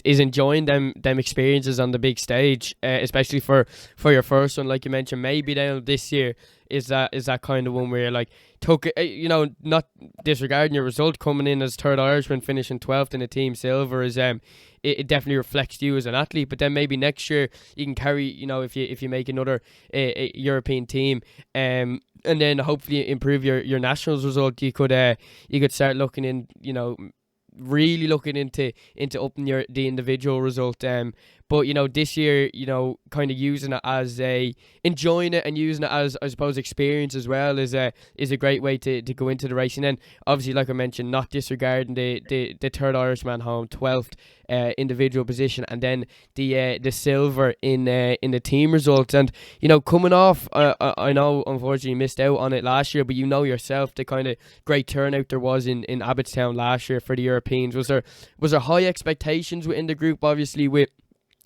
enjoying them experiences on the big stage, especially for your first one, like you mentioned. Maybe then this year is that kind of one where you're like took not disregarding your result, coming in as third Irishman, finishing 12th in a team silver is it definitely reflects you as an athlete. But then maybe next year you can carry, if you make another European team, and then hopefully improve your nationals result, you could start looking in, really looking into upping the individual result. But this year, kind of using it as enjoying it and using it as, I suppose, experience as well is a great way to go into the race. And then obviously, like I mentioned, not disregarding the third Irishman home, 12th individual position, and then the silver in the team results. And coming off, I know unfortunately you missed out on it last year, but yourself the kind of great turnout there was in Abbottstown last year for the Europeans. Was there high expectations within the group, obviously, with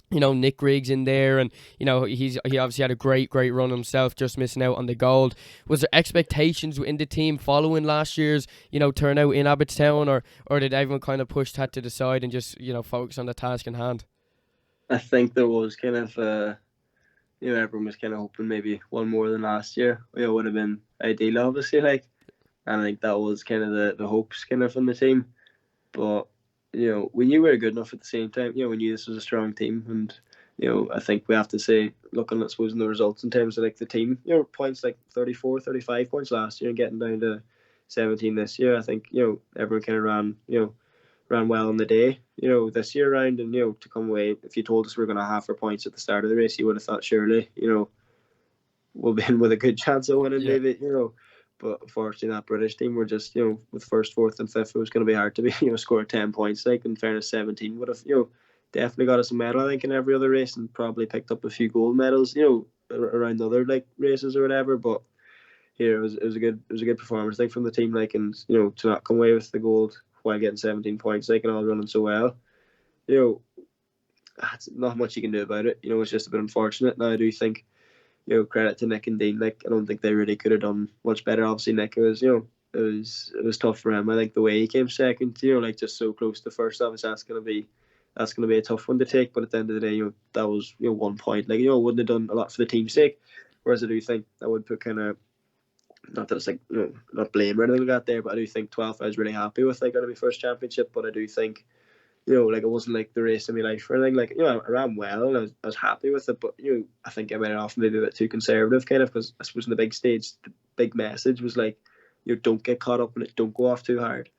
Nick Riggs in there, and he obviously had a great run himself, just missing out on the gold. Was there expectations within the team following last year's turnout in Abbottstown, or did everyone kind of push that to the side and just focus on the task in hand? I think there was kind of everyone was kind of hoping maybe one more than last year. Would have been ideal, obviously, like, and I think that was kind of the hopes kind of from the team. But we knew we were good enough at the same time. We knew this was a strong team, and I think we have to say, looking at suppose in the results in terms of like the team, points like 34, 35 points last year and getting down to 17 this year. I think everyone kind of ran well on the day. This year round, and to come away. If you told us we were going to have our points at the start of the race, you would have thought surely we'll be in with a good chance of winning, maybe. But unfortunately, that British team were just, with first, fourth, and fifth, it was going to be hard to be, score 10 points. Like, in fairness, 17 would have, definitely got us a medal, I think, in every other race, and probably picked up a few gold medals, around other like races or whatever. But here, it was a good performance, I think, from the team, like, and to not come away with the gold while getting 17 points, like, and all running so well, that's not much you can do about it. It's just a bit unfortunate. Now, I do think, credit to Nick and Dean. Like, I don't think they really could have done much better. Obviously, Nick, it was tough for him. I think the way he came second, like just so close to first, obviously that's gonna be a tough one to take. But at the end of the day, that was 1 point. Like, wouldn't have done a lot for the team's sake. Whereas I do think I would put kind of, not that it's like not blame or anything like that there, but I do think 12th I was really happy with, like, going to be first championship. But I do think, like, it wasn't like the race of my life or anything. Like, I ran well and I was happy with it, but I think I went off maybe a bit too conservative, kind of, because I suppose in the big stage, the big message was like, don't get caught up in it, don't go off too hard.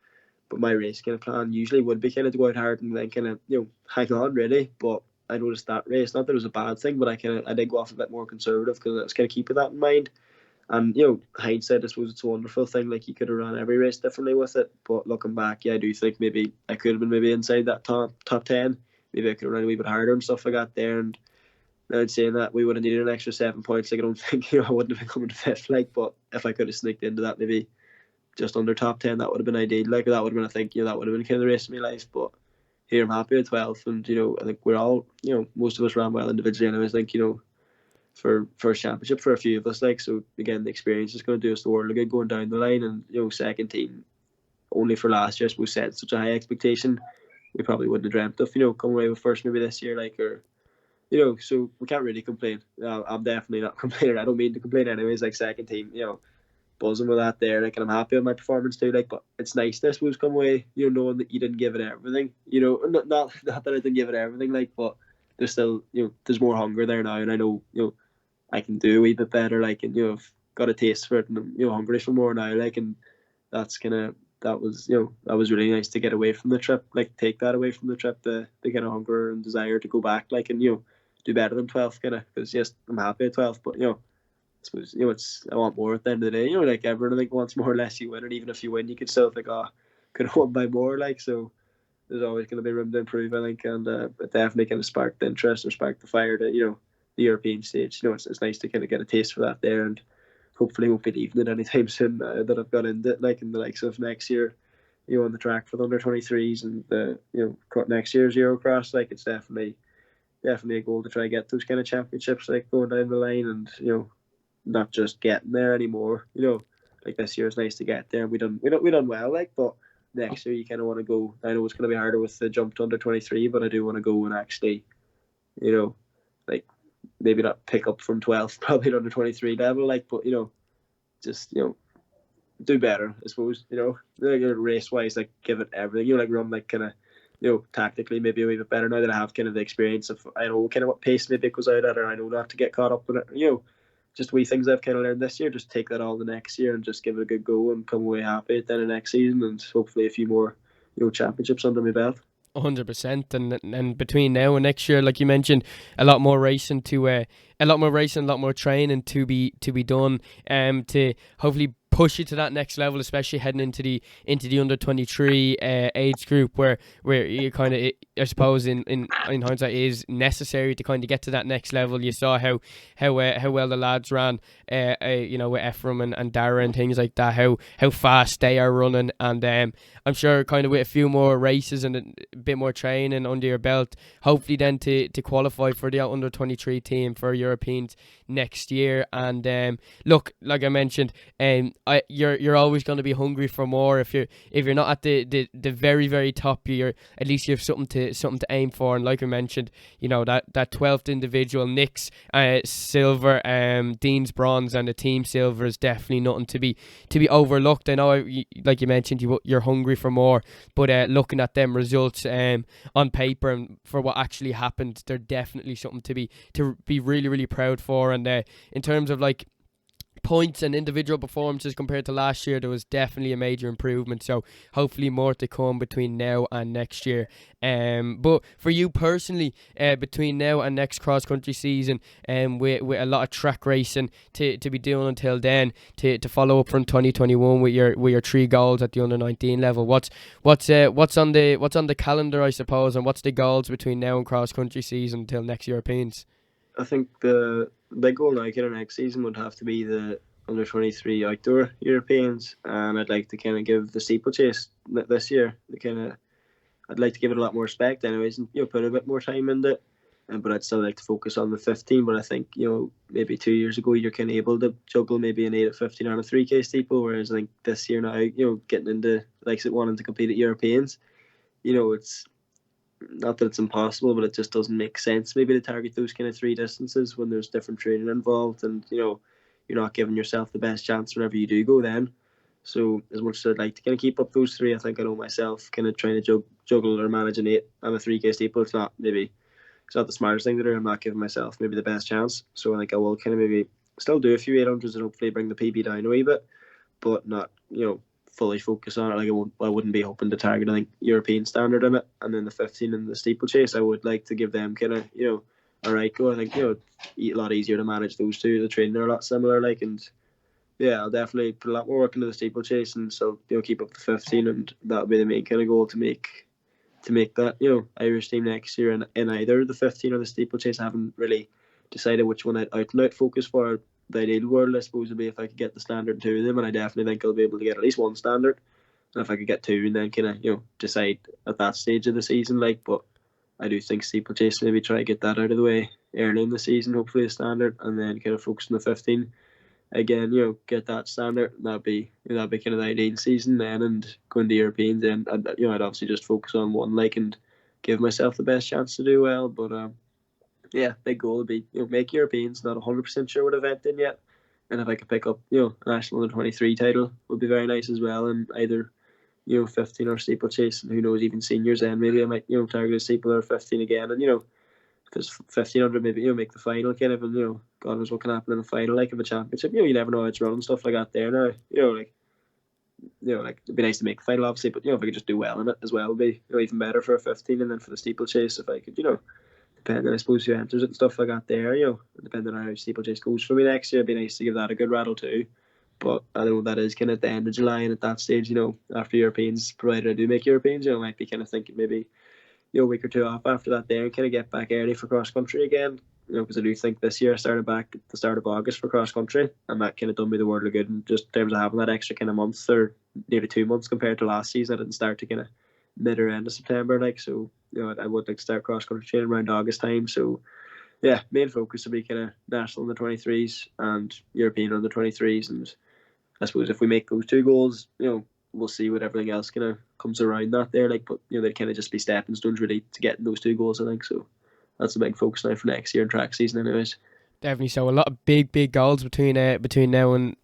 But my race kind of plan usually would be kind of to go out hard and then kind of hang on really. But I noticed that race, not that it was a bad thing, but I did go off a bit more conservative because I was kind of keeping that in mind. And hindsight, I suppose it's a wonderful thing. Like, you could have run every race differently with it. But looking back, yeah, I do think maybe I could have been maybe inside that top 10. Maybe I could have run a wee bit harder and stuff like that there. And now in saying that, we would have needed an extra 7 points. Like, I don't think I wouldn't have been coming to fifth. Like, but if I could have sneaked into that, maybe just under top 10, that would have been ideal. Like, that would have been, I think, that would have been kind of the race of my life. But here I'm happy at 12th, and I think we're all, most of us ran well individually. And I think for first championship for a few of us, like, so again, the experience is going to do us the world of good going down the line. And second team only for last year, I suppose, set such a high expectation, we probably wouldn't have dreamt of coming away with first maybe this year, like, or so we can't really complain. I'm definitely not complaining. I don't mean to complain anyways. Like, second team, buzzing with that there, like, and I'm happy with my performance too, like, but it's nice this was come away, knowing that you didn't give it everything, not that I didn't give it everything, like, but there's still, there's more hunger there now, and I know, I can do a wee bit better, like, and I've got a taste for it, and I'm hungry for more now, like, and that was really nice to get away from the trip, like, take that away from the trip, the kind of hunger and desire to go back, like, and do better than 12th, kind of, because yes, I'm happy at 12th, but I suppose I want more at the end of the day, like, everyone, I think, wants more or less you win, and even if you win, you could still think, oh, could have won by more, like, so there's always going to be room to improve, I think, and it definitely kind of sparked the interest or sparked the fire to, the European stage. It's nice to kind of get a taste for that there, and hopefully won't be leaving it anytime soon that I've got into it, like in the likes of next year, on the track for the under-23s and the, next year's Eurocross. Like, it's definitely a goal to try to get those kind of championships, like going down the line, and not just getting there anymore. Like this year is nice to get there. We done well, like, but next year you kind of want to go. I know it's going to be harder with the jump to under-23, but I do want to go and actually, like maybe not pick up from 12th, probably at under-23 level, like, but just do better, I suppose. Like race wise, like give it everything. Like run like kind of tactically maybe a wee bit better now that I have kind of the experience of, I know kind of what pace maybe it goes out at, or I know not to get caught up in it. Just wee things I've kind of learned this year. Just take that all the next year and just give it a good go and come away happy at the end of next season, and hopefully a few more championships under my belt. 100%, and between now and next year, like you mentioned, a lot more racing, a lot more training to be done, to hopefully push you to that next level, especially heading into the under-23 age group, where you kind of, I suppose in hindsight, is necessary to kind of get to that next level. You saw how well the lads ran, with Ephraim and Dara and things like that, how fast they are running, and I'm sure kind of with a few more races and a bit more training under your belt, hopefully then to qualify for the under-23 team for Europeans next year. And look, like I mentioned, you're always going to be hungry for more. If you're not at the very, very top, you're at least you have something to aim for. And like I mentioned, that 12th individual, Nick's silver, Dean's bronze, and the team silver is definitely nothing to be overlooked. I know, like you mentioned, you're hungry for more, but looking at them results on paper and for what actually happened, they're definitely something to be really, really proud for. And in terms of like points and individual performances compared to last year, there was definitely a major improvement, so hopefully more to come between now and next year. But for you personally, between now and next cross country season, with a lot of track racing to be doing until then, to follow up from 2021 with your 3 goals at the under-19 level, what's on the calendar, I suppose, and what's the goals between now and cross country season until next Europeans? I think the big goal now kind of next season would have to be the under-23 outdoor Europeans, and I'd like to kind of give the steeplechase this year I'd like to give it a lot more respect anyways, and put a bit more time into it, but I'd still like to focus on the 15. But I think maybe 2 years ago you're kind of able to juggle maybe an 8 at 15 on a 3K steeple, whereas I think this year now getting into likes it wanting to compete at Europeans, it's not that it's impossible, but it just doesn't make sense maybe to target those kind of 3 distances when there's different training involved, and you're not giving yourself the best chance whenever you do go then. So as much as I'd like to kind of keep up those 3, I think I know myself kind of trying to juggle or manage an 8 on a 3K steeple, it's not the smartest thing to do. I'm not giving myself maybe the best chance, so I think I will kind of maybe still do a few 800s and hopefully bring the PB down a wee bit, but not fully focus on it. Like I wouldn't be hoping to target, I think, European standard in it, and then the 15 and the steeplechase, I would like to give them kind of a right go. I think a lot easier to manage those two. The training are a lot similar, like, and yeah, I'll definitely put a lot more work into the steeplechase, and so keep up the 15, and that'll be the main kind of goal to make that Irish team next year. And in either the 15 or the steeplechase, I haven't really decided which one I'd out and out focus for. The ideal world, I suppose, would be if I could get the standard 2 of them, and I definitely think I'll be able to get at least 1 standard. And if I could get 2, and then kind of decide at that stage of the season, like. But I do think steeplechase, maybe try to get that out of the way early in the season, hopefully a standard, and then kind of focus on the 15 again. Get that standard. That'd be kind of the ideal season then, and going to Europeans. Then I'd obviously just focus on one, like, and give myself the best chance to do well. But yeah, big goal would be make Europeans. Not 100% sure what event in yet, and if I could pick up a national under-23 title, would be very nice as well. And either 15 or steeplechase, and who knows, even seniors. Then maybe I might target a steeple or 15 again, and if it's 1500, maybe make the final kind of, and God knows what can happen in the final, like, of a championship. You never know how it's run and stuff like that there now. Like it'd be nice to make the final, obviously, but if I could just do well in it as well, would be even better for a 15. And then for the steeplechase, if I could depending, I suppose, who enters it and stuff like that there, depending on how steeplechase goes for me next year, it'd be nice to give that a good rattle too. But I know that is kind of at the end of July, and at that stage, after Europeans, provided I do make Europeans, I might be kind of thinking maybe a week or two off after that there and kind of get back early for cross country again. Because I do think this year I started back at the start of August for cross country, and that kind of done me the world of good. And just in terms of having that extra kind of month or nearly 2 months compared to last season, I didn't start to kind of mid or end of September, so I would like to start cross country training around August time. So yeah, main focus will be kind of national under 23s and European under 23s, and I suppose if we make those two goals, we'll see what everything else kind of comes around that there. But they kind of just be stepping stones really to getting those two goals, I think. So that's a big focus now for next year in track season, anyways. Definitely. So a lot of big goals between now and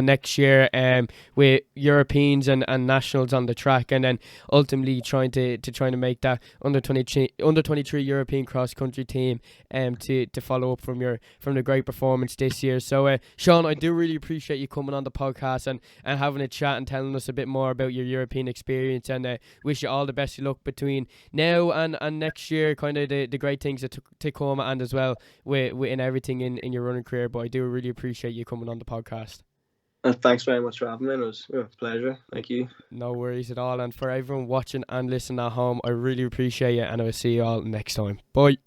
next year, with Europeans and nationals on the track, and then ultimately trying to make that under 23 European cross country team, to follow up from the great performance this year. So Sean, I do really appreciate you coming on the podcast and having a chat and telling us a bit more about your European experience, and wish you all the best of luck between now and next year, kind of the great things that to come, and as well in everything in your running career. But I do really appreciate you coming on the podcast. Thanks very much for having me. It was a pleasure. Thank you. No worries at all. And for everyone watching and listening at home, I really appreciate it, and I will see you all next time. Bye.